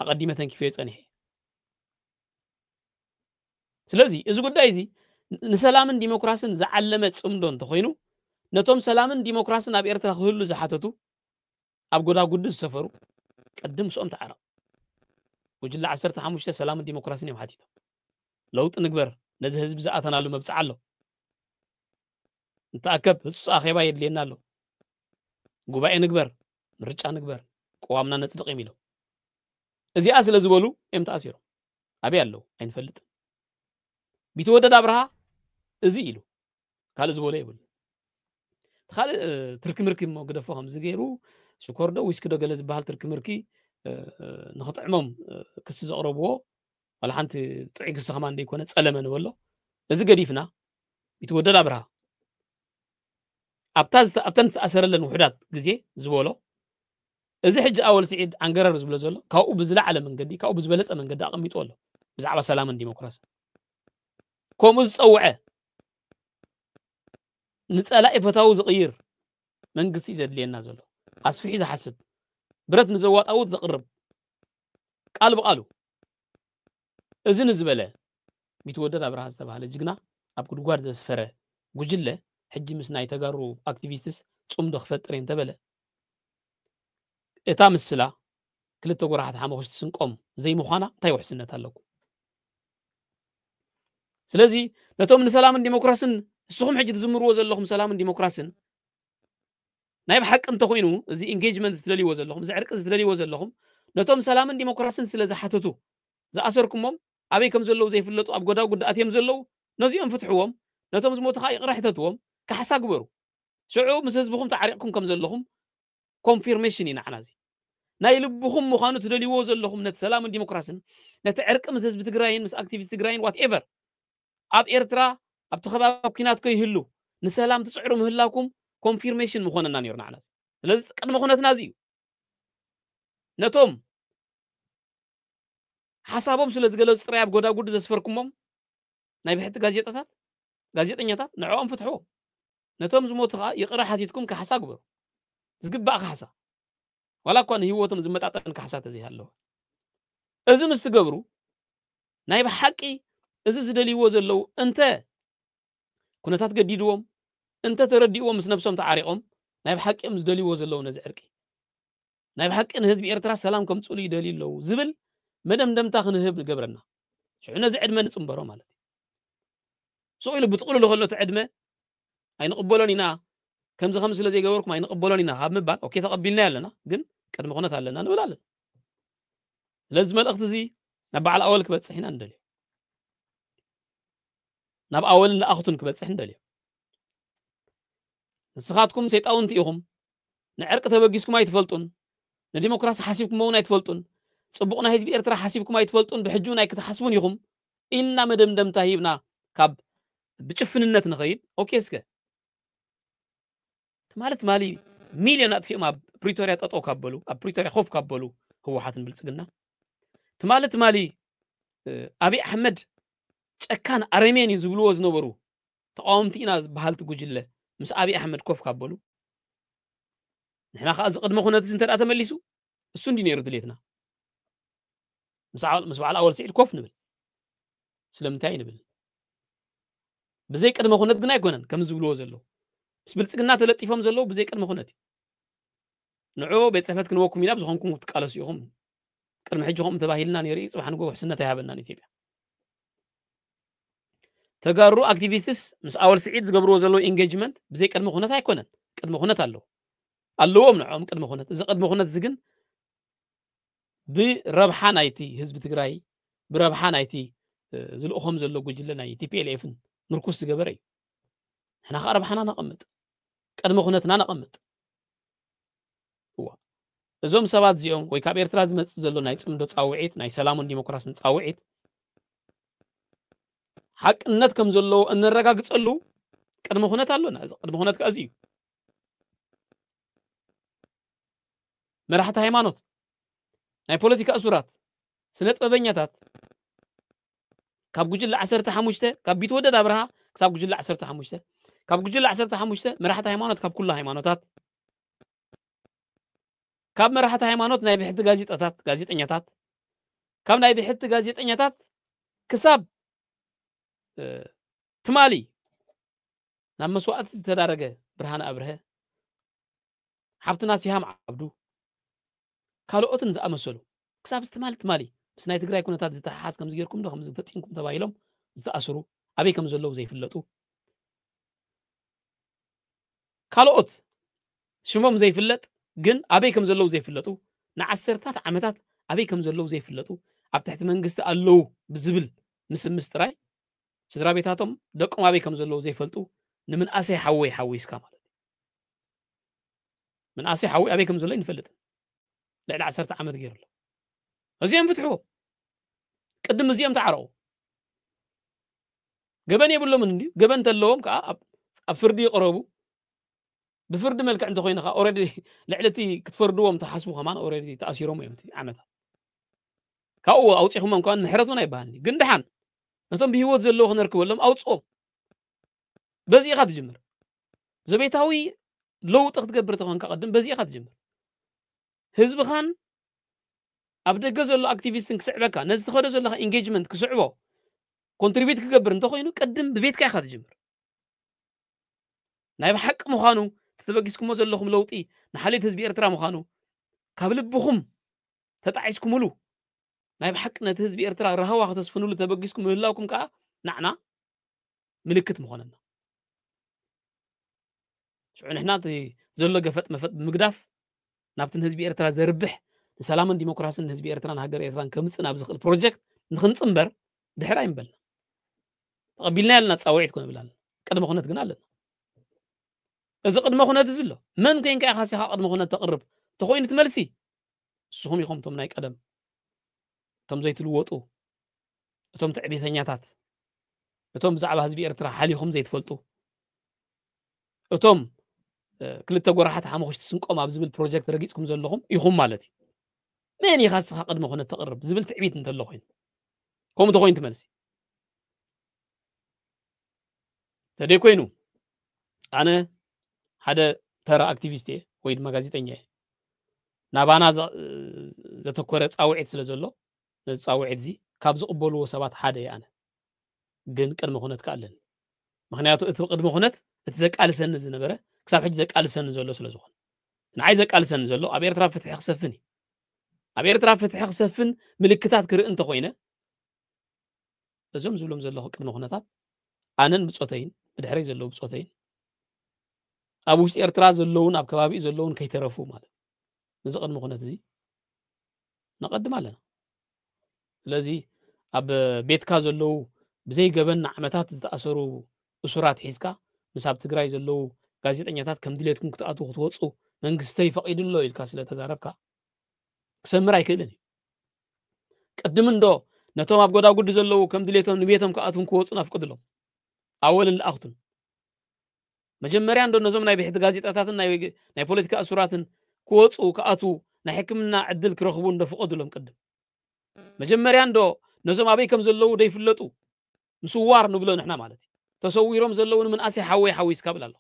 ኣቐዲመ ተንኪፈዮ ፀኒሐ ስለዚ እዚ ጉዳይ እዚ ንሰላምን ዲሞክራስን ዝዓለመ ጽምዶ እንተኮይኑ ነቶም ሰላምን ዲሞክራስን ኣብ ኤርትራ ክህሉ ዝሓተቱ ኣብ ጎዳጉዲ ዝሰፈሩ ቀድም ምስኦም ተዓረቑ ወጅላ 15 ሰላምን ዲሞክራስን እዮም ሓቲቶም ለውጢ ንግበር ነዚ ህዝቢ ዝኣተናሉ መብፅዕ ኣሎ እንተኣከብ ህፁፅ ኣኼባ የድልየና ኣሎ ጉባኤ ንግበር ምርጫ ንግበር ቅዋምና ነፅድቕ እዮም ኢሎም እዚኣ ስለ ዝበሉ እዮም ተኣሲሮም ኣበይ ኣለዉ ኣይንፈልጥን ቢትወደድ ኣብርሃ እዚ ኢሉ ካልእ ዝበሎ የብሉ ካልእ ትርኪ ምርኪ ሞ ግደፎ ከምዚ ገይሩ ሽኮር ዶ ዊስኪ ዶ ገለ ዝበሃል ትርኪ ምርኪ ንኽጥዕሞም ክሲ ዘቕረብዎ ዋላ ሓንቲ ጥዑይ ክሲ ከማ እንደይኮነ ፀለመ ንበሎ እዚ ገዲፍና ቢትወደድ ኣብርሃ ኣብተን ዝተኣሰረለን ውሕዳት ግዜ ዝበሎ እዚ ሕጂ ኣወል ስዒድ ኣንገረር ዝብሎ ዘሎ ካብኡ ብዝለዓለ መንገዲ ካብኡ ብዝበለፀ መንገዲ ኣቐሚጡ ኣሎ ብዛዕባ ሰላምን ዲሞክራሲ ከምኡ ዝፀውዐ ንፀላኢ ፈታዊ ዝቕይር መንግስቲ ዘድልየና ዘሎ ኣስፊሑ ዝሓስብ ብረት ንዘዋጣውት ዘቕርብ ቃል ብቃሉ እዚ ንዝበለ ቢትወደድ ኣብርሃ ዝተባሃለ ጅግና ኣብ ጉድጓድ ዘስፈረ ጉጅለ ሕጂ ምስ ናይ ተጋሩ ኣክቲቪስትስ ጽምዶ ክፈጥር እንተበለ እታ ምስላ ክልተ ጎራሓት ሓመኹሽቲ ስንቆም ዘይምዃና እንታይ ውሕስነት ኣለኩም ስለዚ ነቶም ንሰላምን ዲሞክራስን ንስኹም ሕጂ ትዝምርዎ ዘለኹም ሰላምን ዲሞክራስን ናይ ብሓቂ እንተኮይኑ እዚ ኢንጌጅመንት ዝደልይዎ ዘለኹም እዚ ዕርቂ ዝደልይዎ ዘለኹም ነቶም ሰላምን ዲሞክራስን ስለ ዝሓተቱ ዝኣሰርኩሞም ኣበይ ከም ዘለዉ ዘይፍለጡ ኣብ ጎዳጉ ጉዳኣት እዮም ዘለዉ ነዚኦም ፍትሕዎም ነቶም ዝሞቱ ከዓ ይቕራሕ ተትዎም ካሕሳ ግበሩ ሽዑ ምስ ህዝብኹም ተዓሪቕኩም ከም ዘለኹም ኮንፊርሜሽን እዩ ንዓና እዚ ናይ ልብኹም ምዃኑ ትደልይዎ ዘለኹም ነቲ ሰላምን ዲሞክራስን ነቲ ዕርቂ ምስ ህዝቢ ትግራይን ምስ ኣክቲቪስት ትግራይን ዋት ኤቨር ኣብ ኤርትራ ኣብቲ ከባቢ ኩናት ከይህሉ ንሰላም ትፅዕሩ ምህላኩም ኮንፊርሜሽን ምኾነና ነይሩ ንዓና ስለዚ ቅድመ ኩነትና እዚ እዩ ነቶም ሓሳቦም ስለ ዝገለጹ ጥራይ ኣብ ጎዳጉዲ ዘስፈርኩሞም ናይ ብሕቲ ጋዜጠኛታት ንዕኦም ፍትሕዎም ነቶም ዝሞቱ ከዓ ይቕረ ሓቲትኩም ካሕሳ ግበሩ ዝግባእ ካሕሳ ዋላ እኳ ንህይወቶም ዝመጣጠን ካሕሳ ተዘይሃለዎ እዚ ምስ ትገብሩ ናይ ብሓቂ እዚ ዝደልይዎ ዘለዉ እንተ ኩነታት ገዲድዎም እንተ ተረዲእዎም ምስ ነብሶም ተዓሪቖም ናይ ብሓቂ እዮም ዝደልይዎ ዘለዉ ነዚ ዕርቂ ናይ ብሓቂ ንህዝቢ ኤርትራ ሰላም ከምፅሉ ይደልዩ ኣለዉ ዝብል መደምደምታ ክንህብ ንገብረና ሽዑ ነዚ ዕድመ ንፅምበሮ ማለት እዩ ስቕ ኢሉ ብጥቕልሉ ከሎ እቲ ዕድመ ኣይንቕበሎን ኢና ከምዚ ከም ስለ ዘይገበርኩም ኣይንቕበሎን ኢና ካብ ምባል ኦኬ ተቐቢልና ኣለና ግን ቅድሚ ኩነት ኣለና ንብል ኣለና ስለዚ መልእኽቲ እዚ ናብ በዓል ኣወል ክበፅሕ ኢና ንደልዮ ናብ ኣወልን ለኣኽቱን ክበፅሕ ንደልዮ ንስኻትኩም ሰይጣውንቲ ኢኹም ንዕርቂ ተበጊስኩም ኣይትፈልጡን ንዲሞክራሲ ሓሲብኩም እውን ኣይትፈልጡን ጽቡቕ ናይ ህዝቢ ኤርትራ ሓሲብኩም ኣይትፈልጡን ብሕጁ ናይ ክትሓስቡን ኢኹም ኢና መደምደምታ ሂብና ካብ ብጭፍንነት ንኸይድ ኦኬ እስከ ማለት ማሊ ሚልዮን ኣጥፊኦም ኣብ ፕሪቶሪያ ጠጠው ካበሉ ኣብ ፕሪቶሪያ ኮፍ ካበሉ ህወሓትን ብልጽግና ትማለት ማሊ ኣብይ ኣሕመድ ጨካን ኣረሜን ዝብልዎ ዝነበሩ ተቃወምቲ ኢና ዝበሃልቲ ጉጅለ ምስ ኣብይ ኣሕመድ ኮፍ ካበሉ ንሕና ከዓ ዝቅድመ ኩነት እዚ እንተደኣ ተመሊሱ እሱ እንዲ ነይሩ ድሌትና ምስ በዓል ኣወል ስዒድ ኮፍ ንብል ስለምንታይ ንብል ብዘይ ቅድመ ኩነት ግን ኣይኮነን ከም ዝብልዎ ዘለዉ ምስ ብልጽግና ተለጢፎም ዘለዉ ብዘይ ቅድመ ኩነት እዩ ንዑ ቤት ጽሕፈት ክንወኩም ኢና ብዝኾንኩም ትቃለሱ ኢኹም ቅድሚ ሕጂ ኸም ተባሂልና ነይሩ ጽባሕ ንጎ ውሕስነት ኣይሃበናን ኢትዮጵያ ተጋሩ ኣክቲቪስትስ ምስ ኣወል ስዒድ ዝገብርዎ ዘለዉ ኢንጌጅመንት ብዘይ ቅድመ ኩነት ኣይኮነን ቅድመ ኩነት ኣለዎም ንዖም ቅድመ ኩነት እዚ ቅድመ ኩነት እዚ ግን ብረብሓ ናይቲ ህዝቢ ትግራይ ብረብሓ ናይቲ ዝልእኾም ዘሎ ጉጅለ ናይ ቲፒኤልኤፍን ምርኩስ ዝገበረ እዩ ንሕና ከዓ ረብሓና ነቐምጥ ቅድመ ኩነትና ነቐምጥ እዞም ሰባት እዚኦም ወይ ካብ ኤርትራ ዝመጽእ ዘሎ ናይ ጽምዶ ጻውዒት ናይ ሰላምን ዲሞክራስን ጻውዒት ሓቅነት ከም ዘለዎ እንረጋግጸሉ ቅድመ ኩነት ኣሎና እዚ ቅድመ ኩነት ከ እዩ መራሕቲ ሃይማኖት ናይ ፖለቲካ እሱራት ስነ ጥበበኛታት ካብ ጉጅለ 15 ካብ ቢትወደድ ኣብርሃ ክሳብ ጉጅለ 15 ካብ ጉጅለ 15 መራሕቲ ሃይማኖት ካብ ኩሉ ሃይማኖታት ካብ መራሕቲ ሃይማኖት ናይ ብሕቲ ጋዜጠኛታት ካብ ናይ ብሕቲ ጋዜጠኛታት ክሳብ ትማሊ ናብ መስዋዕቲ ዝተዳረገ ብርሃነ ኣብርሀ ሓብትና ሲሃም ዓብዱ ካልኦትን ዝኣመሰሉ ክሳብ ትማሊ ምስ ናይ ትግራይ ኩነታት ዝተሓሓዝ ከም ዝገርኩም ዶ ከም ዝፈፂምኩም ተባሂሎም ዝተኣስሩ ኣበይ ከም ዘለዉ ዘይፍለጡ ካልኦት ሽሞም ዘይፍለጥ ግን ኣበይ ከም ዘለዉ ዘይፍለጡ ንዓሰርታት ዓመታት ኣበይ ከም ዘለዉ ዘይፍለጡ ኣብ ትሕቲ መንግስቲ ኣለዉ ብዝብል ምስምስ ጥራይ ስድራ ቤታቶም ደቆም ኣበይ ከም ዘለዉ ዘይፈልጡ ንምንኣሰይ ሓወይ ሓዊስካ ማለት እዩ مناسي حوي أبيكم زلين فلت لا عسرت عمد غير له أزيم فتحوه قدم زيم تعروا جبني يقول لهم عندي جبنت اللهم أفردي قربوا بفرد ملك عند خوينا أوريدي لعلتي كتفردوهم تحسبوا كمان أوريدي تأثيرهم يمتي عمتها كأو أو تيهم من كان محرتنا يباني جندحان نتم بهوت زلوه نركب لهم أو تصوم بزي قد جمر زبيتاوي لو تقدر تخون كقدم بزي قد جمر حزب خان أبدأ جزء أكتيفيستين كسعبك ناس تخرج زلها إنجيجمنت كسعبه كونتريبيت كجبر أنت خوينو قدم ببيت كأي قد جمر نايب حق مخانو تتبقيسكم مزل لهم لوطي نحليت حزب إرترا مخانو قبل بخم تتعيسكم له نايب حق نتحزب إرترا رهوا ختصفنوا له تبقيسكم مهلاكم كأ نعنا ملكت مخاننا شو نحنا زلوا قفت مفت مقداف نابتن هزبي إرترا زربح سلام ديمقراطية هزبي إرترا هاجر إرترا كمتصنا بزخ البروجكت نخنصنبر دحرا ينبل تقبلنا لنا تصاوعت كنا بلال قدم خنت قنا لنا إذا قدم خنت زلوا من كاين كاي خاصي قدم خنت تقرب تخوين تملسي سهم يخم توم ناي قدم توم زيت الوطو توم تعبيثنياتات توم زعبا هزبي إرترا حاليهم زيت فلطو توم كلتا قرحات حامخش تسنقوم اب زبل بروجكت رقيصكم زلهم يخم مالتي مين يخاص قدم خنت تقرب زبل تعبيت انت لخوين كوم تخوين تملسي تدي كوينو أنا هذا ترى أكتيفيستي ويد مغازيتنيا نابانا زتكورت صاوعت سلازلو صاوعت زي كاب زقبلو سبات حدا أنا ግን ቅድመ ኹነት ካለን ምክንያቱ እቲ ቅድመ ኹነት እቲ ዘቃልሰኒ ዝነበረ ክሳብ ሕጂ ዘቃልሰኒ ዘሎ ስለ ዝኾነ ንዓይ ዘቃልሰኒ ዘሎ ኣብ ኤርትራ ፍትሒ ክሰፍን ኣብ ኤርትራ ፍትሒ ክሰፍን ምልክታት ክርኢ እንተኾይነ እዞም ዝብሎም ዘለኹ ቅድመ ኹነታት ኣነን ብፆተይን ብድሕረይ ዘለዉ ብፆተይን ኣብ ውሽጢ ኤርትራ ዘለውን ኣብ ከባቢኡ ዘለውን ከይተረፉ ማለት ነዚ ቅድመ ኹነት እዚ ነቐድም ኣለና ስለዚ ኣብ ቤትካ ዘለዉ ብዘይ ገበን ዓመታት ዝተኣሰሩ እሱራት ሒዝካ ምስ ኣብ ትግራይ ዘለዉ ጋዜጠኛታት ከም ድሌትኩም ክትኣትዉ ክትወፁ መንግስተይ ፈቒድሎ ኢልካ ስለ ተዛረብካ ክሰምር ኣይክእልን እዩ ቅድም እንዶ ነቶም ኣብ ጎዳጉዲ ዘለዉ ከም ድሌቶም ንቤቶም ክኣትውን ክወፁን ኣፍቅድሎም ኣወልን ለኣኽቱን መጀመርያ እንዶ ነዞም ናይ ብሕቲ ጋዜጣታትን ናይ ፖለቲካ እሱራትን ክወፁ ክኣትዉ ናይ ሕክምና ዕድል ክረኽቡ እንዶ ፍቐዱሎም ቅድም መጀመርያ እንዶ ነዞም ኣበይ ከም ዘለዉ ደይፍለጡ مسوار نبلو نحنا مالتي تصويرهم زلون من أسي حوي حويس قبل الله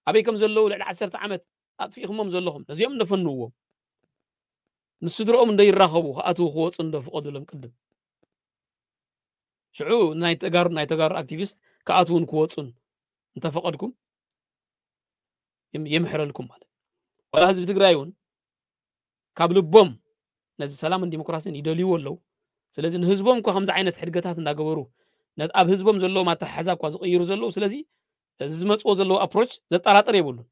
أبيكم زلو لعل 10 عمت أطفيهم زلهم لازم نفنوهم نسدرهم ندير راخبو أتو خوت عند فقدوا لهم قدم شعو نايتجار أكتيفيست كأتون كوتون أنت فقدكم يمحر لكم مالت ولا هذا بتقرايون قبل بوم نزل سلام الديمقراطية يدليو ولو سلازم هزبهم كو خمسة عينة حرقتات ناقبرو ኣብ ህዝቦም ዘሎ ማተሓዛብ ኳ ዝቕይሩ ዘለዉ ስለዚ ዝመጽኦ ዘሎ ኣፕሮች ዘጠራጥር የብሉን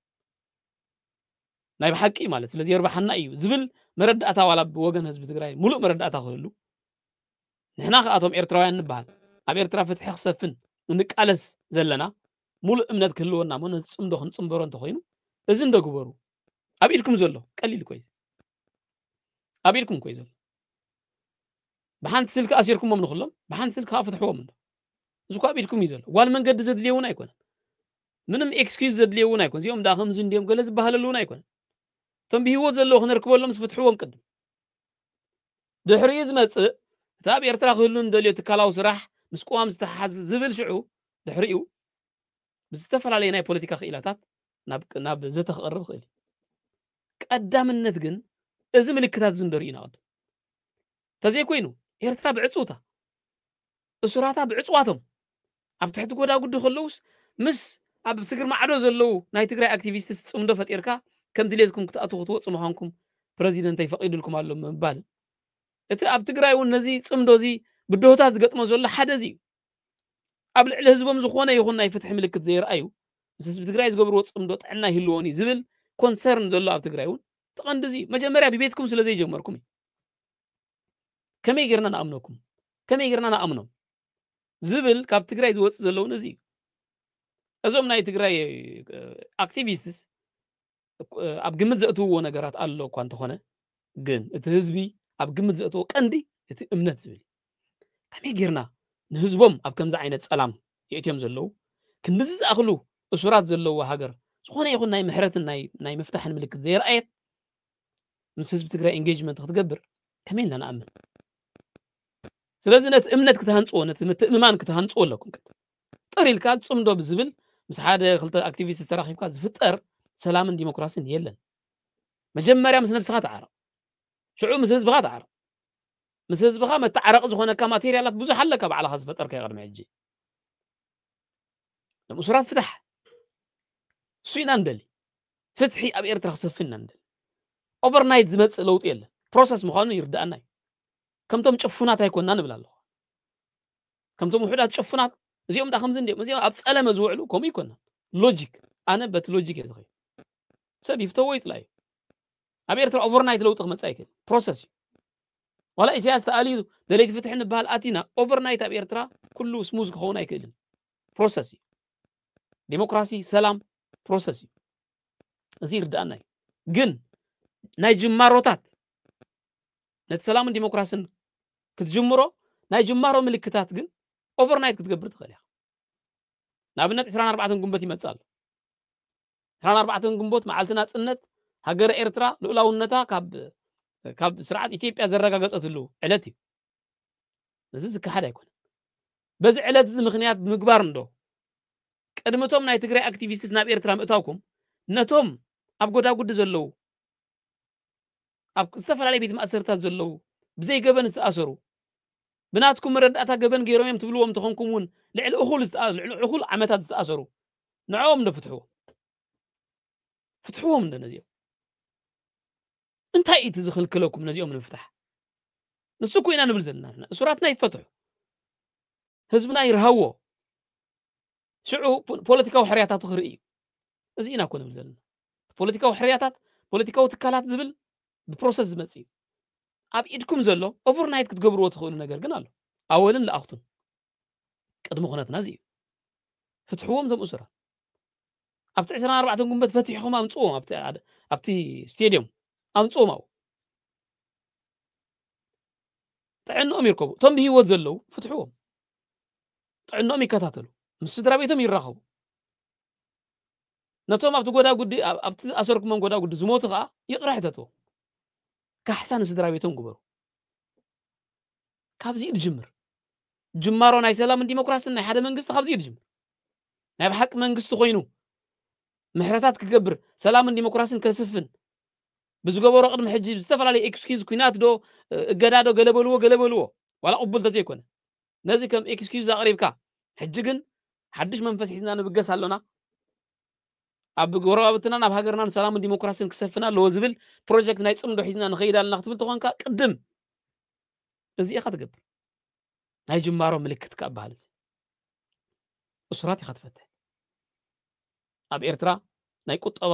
ናይ ብሓቂ ማለት ስለዚ የርባሓና እዩ ዝብል መረዳእታ ዋላ ብወገን ህዝቢ ትግራይ ሙሉእ መረዳእታ ክህሉ ንሕና ከኣቶም ኤርትራውያን ንበሃል ኣብ ኤርትራ ፍትሒ ክሰፍን ንቃለስ ዘለና ሙሉእ እምነት ክህልወና ሞ ነፅምዶ ክንፅምበሮ እንተኮይኑ እዚ እንደግበሩ ኣብ ኢድኩም ዘሎ ቀሊል ኮይ ኣብ ኢድኩም ኮይ ዘሎ ብሓንቲ ስልክ ኣሲርኩሞም ንኹሎም ብሓንቲ ስልክ ኣፍትሕዎም እንዶ እዚ ኳ ቢድኩም ይዘሎ ዋል መንገድ ዘድልየውን ኣይኮነ ምንም ኤክስኪውዝ ዘድልየውን ኣይኮነ እዚኦም ዳ ከምዚ እንዲዮም ገለ ዝበሃለሉውን ኣይኮነ እቶም ብሂወት ዘለዉ ክንርክበሎም ዝፍትሕዎም ቅድም ድሕሪኡ ዝመፅእ እቲ ኣብ ኤርትራ ክህሉ እንደልዮ ትካላዊ ስራሕ ምስ ቅዋም ዝተሓሓዝ ዝብል ሽዑ ድሕሪኡ ብዝተፈላለየ ናይ ፖለቲካ ክኢላታት ናብ ዘተ ክቐርብ ክእል ቀዳምነት ግን እዚ ምልክታት እዚ እንደርኡ ኢና ቅድም ተዘይኮይኑ ኤርትራ ብዕፁታ እሱራታ ብዕፅዋቶም ኣብ ትሕቲ ጎዳጉዲ ከለውስ ምስ ኣብ ስግር ማዕዶ ዘለዉ ናይ ትግራይ ኣክቲቪስትስ ጽምዶ ፈጢርካ ከም ድሌትኩም ክትኣትዉ ክትወፁ ምዃንኩም ፕረዚደንት ይፈቒድልኩም ኣሎ ምባል እቲ ኣብ ትግራይ እውን ነዚ ጽምዶ እዚ ግድሆታት ዝገጥሞ ዘሎ ሓደ እዚ ኣብ ልዕሊ ህዝቦም ዝኾነ ይኹን ናይ ፍትሒ ምልክት ዘይረኣዩ ምስ ህዝቢ ትግራይ ዝገብርዎ ጽምዶ ጥዕና ይህልዎኒ ዝብል ኮንሰርን ዘሎ ኣብ ትግራይ እውን ተቐንዲ እዚ መጀመርያ ብቤትኩም ስለ ዘይጀመርኩም ከመይ ጌርና ንኣምነኩም ከመይ ጌርና ንኣምኖም ዝብል ካብ ትግራይ ዝወፅእ ዘለውን እዚ እዞም ናይ ትግራይ ኣክቲቪስትስ ኣብ ግምት ዘእትውዎ ነገራት ኣሎ እኳ እንተኾነ ግን እቲ ህዝቢ ኣብ ግምት ዘእትዎ ቀንዲ እቲ እምነት ዝብል ከመይ ጌርና ንህዝቦም ኣብ ከምዚ ዓይነት ፀላም የእትዮም ዘለዉ ክንዚ ዝኣኽሉ እሱራት ዘለዎ ሃገር ዝኾነ ይኹን ናይ ምሕረትን ናይ ምፍታሕን ምልክት ዘይረኣየት ምስ ህዝቢ ትግራይ ኤንጌጅመንት ክትገብር ከመይ ኢልና ንኣምን ስለዚ ነቲ እምነት ክትሃንፅዎ ነቲ ምትእምማን ክትሃንፅዎ ኣለኩም ጥር ኢልካ ፅምዶ ብዝብል ምስ ሓደ ክልተ ኣክቲቪስት ተራኺብካ ዝፍጠር ሰላምን ዲሞክራሲን የለን መጀመርያ ምስ ነብስኻ ተዓረቕ ሽዑ ምስ ህዝብኻ ተዓረቕ ምስ ህዝብኻ መተዓረቂ ዝኾነካ ማቴርያላት ብዙሕ ኣለካ ባዕልኻ ዝፈጠርካ ይቐድሚ ሕጂ ንምእሱራት ፍታሕ እሱ ኢና ንደሊ ፍትሒ ኣብ ኤርትራ ክሰፍን ኢና ንደሊ ኦቨርናይት ዝመፅእ ለውጢ የለን ፕሮሰስ ምዃኑ ይርዳእና እዩ ከምቶም ጭፉናት ኣይኮንና ንብል ኣለኹ ከምቶም ውሑዳት ጭፉናት እዚኦም ዳ ከምዚ እንዲኦም እዚኦም ኣብ ፀለመ ዝውዕሉ ከምኡ ይኮንና ሎጂክ ኣነ በቲ ሎጂክ እየ ዝኸይድ سب يفتوي يطلع أبي إرترا overnight لو تخ مسايكل process ولا إسياس تقالي دليت فتحنا بهال أتينا overnight أبي إرترا كله سموز خونه يكلم process ديمقراطي سلام process زير دأنا جن نايجم ماروتات نتسلام ديمقراطي كتجمرو نايجم مارو ملكتات جن overnight كتقبر تخليها نابنت 24 قنبت يمتصال 24 قنبت معلتنا صنت هاجر إرترا لولاونتا كاب سرعة إثيوبيا زرقاقصت له علتي نزز كحدا يكون بز علت ز مخنيات بمقبار ندو قدمتهم ناي تግራይ أكتيفيستس ناب إرترا مእታውኩም ነቶም ኣብ ጎዳጉዲ ዘለው ኣብ ዝተፈላለዩ ቤት ማእሰርታት ዘለው ብዘይ ገበን ዝተኣሰሩ ብናትኩም መረዳእታ ገበን ገይሮም እዮም ትብልዎም ተኾንኩም ውን ልዕሊ እኹል ዓመታት ዝተኣሰሩ ንዕኦም ፍትሕዎም እንደነዚኦም እንታይ እቲ ዝኽልክለኩም ነዚኦም ንምፍታሕ ንሱ ኮይና ንብል ዘለና እሱራትና ይፈትሑ ህዝብና ይርሃዎ ሽዑ ፖለቲካዊ ሕርያታት ክርኢ እዚ ኢና ኮነ ንብል ዘለና ፖለቲካዊ ሕርያታት ፖለቲካዊ ትካላት ዝብል ብፕሮሰስ ዝመጽ ኣብ ኢድኩም ዘሎ ኦቨርናይት ክትገብርዎ ትኽእሉ ነገር ግን ኣሎ ኣወልን ለኣኽቱን ቅድሚ ኩነትና እዚ ፍትሕዎም ዘም እሱራት ኣብቲ 24 ጉንበት ፈቲሕኩም ኣምጽኦም ኣብቲ ስቴድየም ኣምጽኦም ኣው ጥዕንኦም ይርከቡ ቶም ብሂወት ዘለው ፍትሕዎም ጥዕንኦም ይከታተሉ ምስ ስድራ ቤቶም ይራኸቡ ነቶም ኣብቲ ጎዳጉዲ ኣብቲ ኣሰርኩሞም ጎዳጉዲ ዝሞቱ ከዓ ይቕራሕ ተትዎ ካሕሳን ስድራ ቤቶም ግበሩ ካብዚ ይጅምር ጅማሮ ናይ ሰላምን ዲሞክራሲን ናይ ሓደ መንግስቲ ካብዚ ይጅምር ናይ ብሓቂ መንግስቲ ኮይኑ ምሕረታት ክገብር ሰላምን ዲሞክራሲን ከስፍን ብዝገበሮ ቅድሚ ሕጂ ዝተፈላለዩ ኤክስኪውዝ ኩናት ዶ እገዳ ዶ ገለበልዎ ዋላ ቅቡል ተዘይኮነ ነዚ ከም ኤክስኪውዝ ኣቕሪብካ ሕጂ ግን ሓድሽ መንፈስ ሒዝና ንብገስ ኣለና ኣብ ጎረባብትና ናብ ሃገርናን ሰላምን ዲሞክራሲን ክሰፍና ኣለዎ ዝብል ፕሮጀክት ናይ ጽምዶ ሒዝና ንኸይድ ኣለና ክትብል ተኾንካ ቅድም እዚኢኻ ትገብር ናይ ጅማሮ ምልክት ካ በሃል እዚ እሱራት ኢኻ ትፈትሕ ኣብ ኤርትራ ናይ ቁጠባ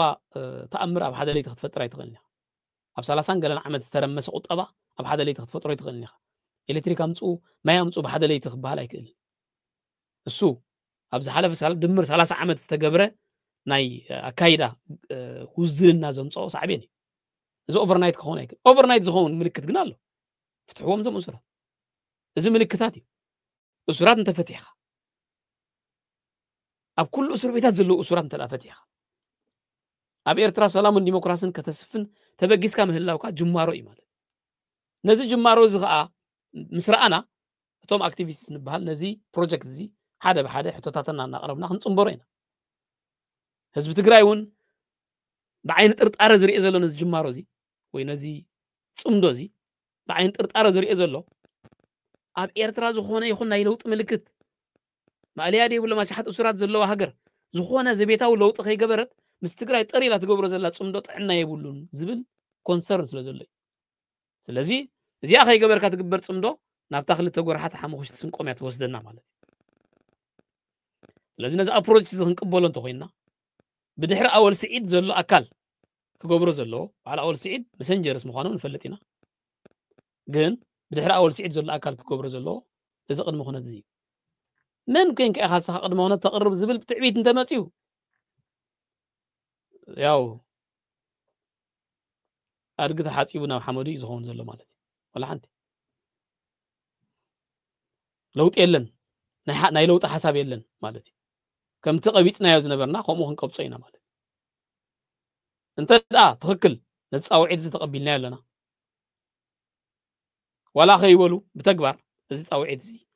ተኣምር ኣብ ሓደ ለይቲ ክትፈጥር ኣይትኽእልን ኢኻ ኣብ 30 ገለን ዓመት ዝተረመሰ ቁጠባ ኣብ ሓደ ለይቲ ክትፈጥሮ ኣይትኽእልን ኢኻ ኤሌክትሪክ ኣምጽኡ ማይ ኣምጽኡ ብሓደ ለይቲ ክበሃል ኣይክእልን እሱ ኣብ ዝሓለፈ ድምር 30 ዓመት ዝተገብረ ናይ ኣካይዳ ውዝልና ዘምጽኦ ሳዕቤን እዚ ኦቨርናይት ክኾን ኣይክእል ኦቨርናይት ዝኸውን ምልክት ግን ኣሎ ፍትሕዎም ዘም እሱራት እዚ ምልክታት እዩ እሱራት እንተፈቲሕኻ ኣብ ኩሉ እስር ቤታት ዘለዉ እሱራት እንተደኣ ፈቲሕኻ ኣብ ኤርትራ ሰላምን ዲሞክራሲን ከተስፍን ተበጊስካ ምህላውካ ጅማሮ እዩ ማለት ነዚ ጅማሮ እዚ ከዓ ምስ ረኣና እቶም ኣክቲቪስትስ ንበሃል ነዚ ፕሮጀክት እዚ ሓደ ብሓደ ሕቶታትና እናቕረብና ክንጽንበሮ ኢና ህዝቢ ትግራይ እውን ብዓይኒ ጥርጣረ ዝርኦ ዘሎ ነዚ ጅማሮ እዚ ወይ ነዚ ጽምዶ እዚ ብዓይኒ ጥርጣረ ዝርኦ ዘሎ ኣብ ኤርትራ ዝኾነ ይኹን ናይ ለውጢ ምልክት ማእልያ ዲፕሎማስያት እሱራት ዘለዋ ሃገር ዝኾነ ዘቤታዊ ለውጢ ከይገበረት ምስ ትግራይ ጠሪላ ትገብሮ ዘላ ጽምዶ ጥዕና የብሉን ዝብል ኮንሰርን ስለ ዘሎ ስለዚ እዚኣ ከይገበርካ ትግበር ጽምዶ ናብታ ክልተ ጎርሓት ሓሙኽሽቲ ስንቆም እያ ትወስደና ማለት ስለዚ ነዚ ኣፕሮች እዚ ክንቅበሎ እንተኮይንና بدحر أول سعيد زلوا أكل كجبرو زلوا على أول سعيد مسنجرس مخانون فلتينا جن بدحر أول سعيد زلوا أكل كجبرو زلوا إذا قد مخنا زي من كين كأخذ قد مخنا تقرب زبل بتعبيد أنت ما تيو ياو أرجع حاسيبنا محمودي زخون زلوا مالتي ولا حنتي لو تقلن ناي لو تحسب يلن مالتي كم تقبيتنا يا زنبرنا خمو خنقبصينا ማለት انت تخكل نتصاوعيت زي تقبلنا لنا ولا خيبلو بتكبر زي تصاوعيت زي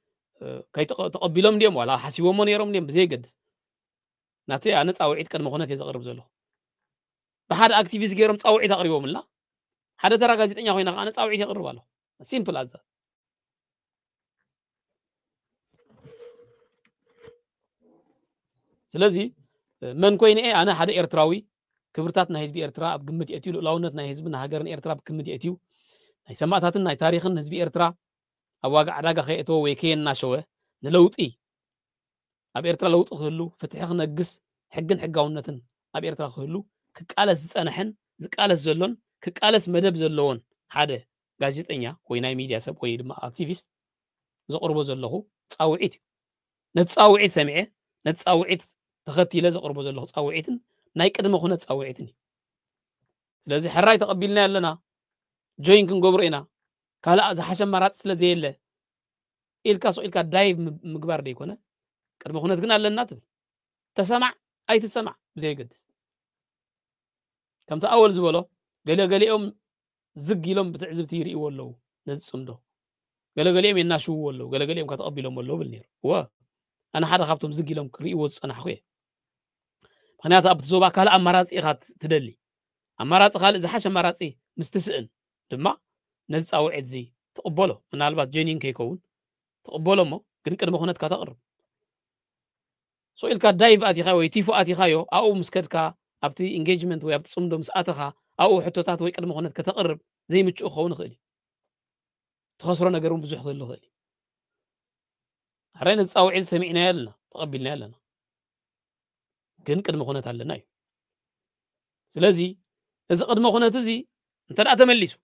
كاي تقبلهم ديم ولا حسيبهم نيرهم ديم بزي قد ناتي انا تصاوعيت قد مخونه يزقرب زلو بحد اكتيفيست غيرهم تصاوعيت اقربهم لا حدا ترى غازيتኛ ኮይና انا تصاوعيت يقربالو سيمبل از ስለዚህ መን ኮይነ ኣነ ሓደ ኤርትራዊ ክብርታት ናይ ህዝቢ ኤርትራ ኣብ ግምት የትዩ ሉላውነት ናይ ህዝብና ሃገርን ኤርትራ ኣብ ግምት የትዩ ናይ ሰማዕታትን ናይ ታሪኽን ህዝቢ ኤርትራ ኣብ ዋጋ ዓዳጋ ከየእቶ ወይ ከየናሸወ ንለውጢ ኣብ ኤርትራ ለውጢ ክህሉ ፍትሒ ክነግስ ሕግን ሕጋውነትን ኣብ ኤርትራ ክህሉ ክቃለስ ዝጸንሕን ዝቃለስ ዘሎን ክቃለስ መደብ ዘለዎን ሓደ ጋዜጠኛ ወይ ናይ ሚድያ ሰብ ወይ ድማ አክቲቪስት ዘቅርቦ ዘለኹ ጻውዒት ነቲ ጻውዒት ሰሚዐ ነቲ ጻውዒት ተኸቲለ ዘቅርቦ ዘለኹ ጻውዒትን ናይ ቅድመ ኩነት ጻውዒትን ስለዚ ሕራይ ተቐቢልና ያለና ጆይን ክንገብሮ ኢና ካልእ ዝሓሸ ኣማራፂ ስለ ዘየለ ኢልካ ኢልካ ዳይቭ ምግባር ደይኮነ ቅድመ ኩነት ግን ኣለና ትብል ተሰማዕ ኣይትሰማዕ ብዘይገድስ ከምቲ ኣወል ዝበሎ ገለገሊኦም ዝግ ኢሎም ብትዕዝብቲ ይርእይዎ ኣለዉ ነዚ ጽምዶ ገለገሊኦም የናሽውዎ ኣለዉ ገለገሊኦም ከተቐቢሎም ኣለዉ ብል ነይሩ ወ ኣነ ሓደ ካብቶም ዝግ ኢሎም ክርእይዎ ዝጸናሕኹ እየ ምክንያቱ ኣብቲ ዞባ ካልእ ኣማራፂ ኢኻ ትደሊ ኣማራፂ ካልእ ዝሓሸ ኣማራፂ ምስ ትስእን ድማ ነዚ ጻውዒት እዚ ትቕበሎ ምናልባት ጀኒን ከይከውን تقبله ما كن كده مخونات كتقرب سؤال كدايف أتيخا ويتيفو أتيخايو أو مسكتك أبتي إنجيجمنت ويابتي صمدو مسأتخا أو حتوتات وي كده مخونات كتقرب زي متشو خون خيلي تخسرنا جرون بزح خيلو خيلي حرينا تصاوعين سمعنا يلنا تقبلنا يلنا كن كده مخونات على سلازي إذا قد مخونات زي أنت لا تمليسو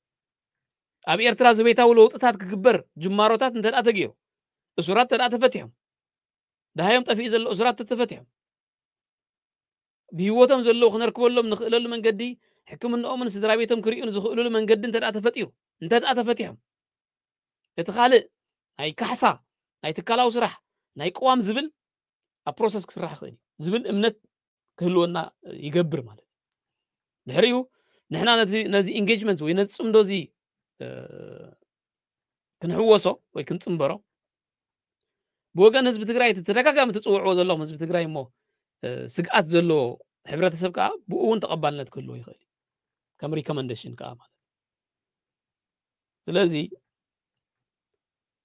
أبي إرتراز بيتا ولو تتات كبر جماروتات أنت لا تجيرو أسرات لا تفتحهم ده يوم تفي إذا الأسرات تتفتحهم بيوتهم زلوا خنركب لهم نخلوا من قدي حكم إنه من سدرابيتهم كريون زخلوا من قد أنت لا تفتحهم أنت لا تفتحهم يتخالق هاي كحصة هاي تكالا وسرح هاي قوام زبل أبروسس كسرح خير زبل إمنت كهلونا يجبر ماله نحريو نحنا نزي إنجيجمنتس وينتصم دوزي كنحوسو ወይ ክንጽምበሮ ብወገን ህዝቢ ትግራይ ተደጋጋሚ ተጽውዕዎ ዘለኹም ህዝቢ ትግራይ እሞ ስግኣት ዘለዎ ሕብረተሰብ ከዓ ብኡ እውን ተቐባልነት ክህልዎ ይኽእል ከም ሪኮመንዴሽን ከዓ ማለት ስለዚ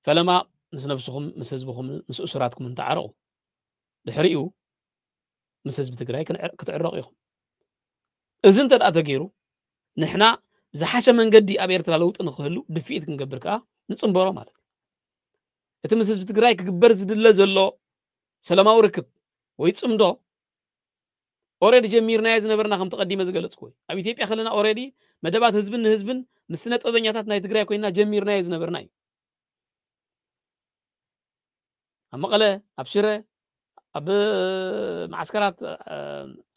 ፈለማ ምስ ነብስኹም ምስ ህዝብኹም ምስ እሱራትኩም እንተዓረቑ ድሕሪኡ ምስ ህዝቢ ትግራይ ክትዕረቑ ኢኹም እዚ እንተደኣ ተገይሩ ንሕና زحاشة من قدي أبي إرتلا لوط نخلو دفيت كنقبر كا نتصنبرو مالك إتمسس بتقراي كقبر زد الله زلو سلام وركب ويتصمدو أوريدي جميرنا يزن برنا خم تقدم زقلت كوي أبي تيب يخلنا أوريدي مدبات هزبن مسنة أذنياتنا يتقراي كوينا جميرنا يزن برناي أما قال أبشره أب معسكرات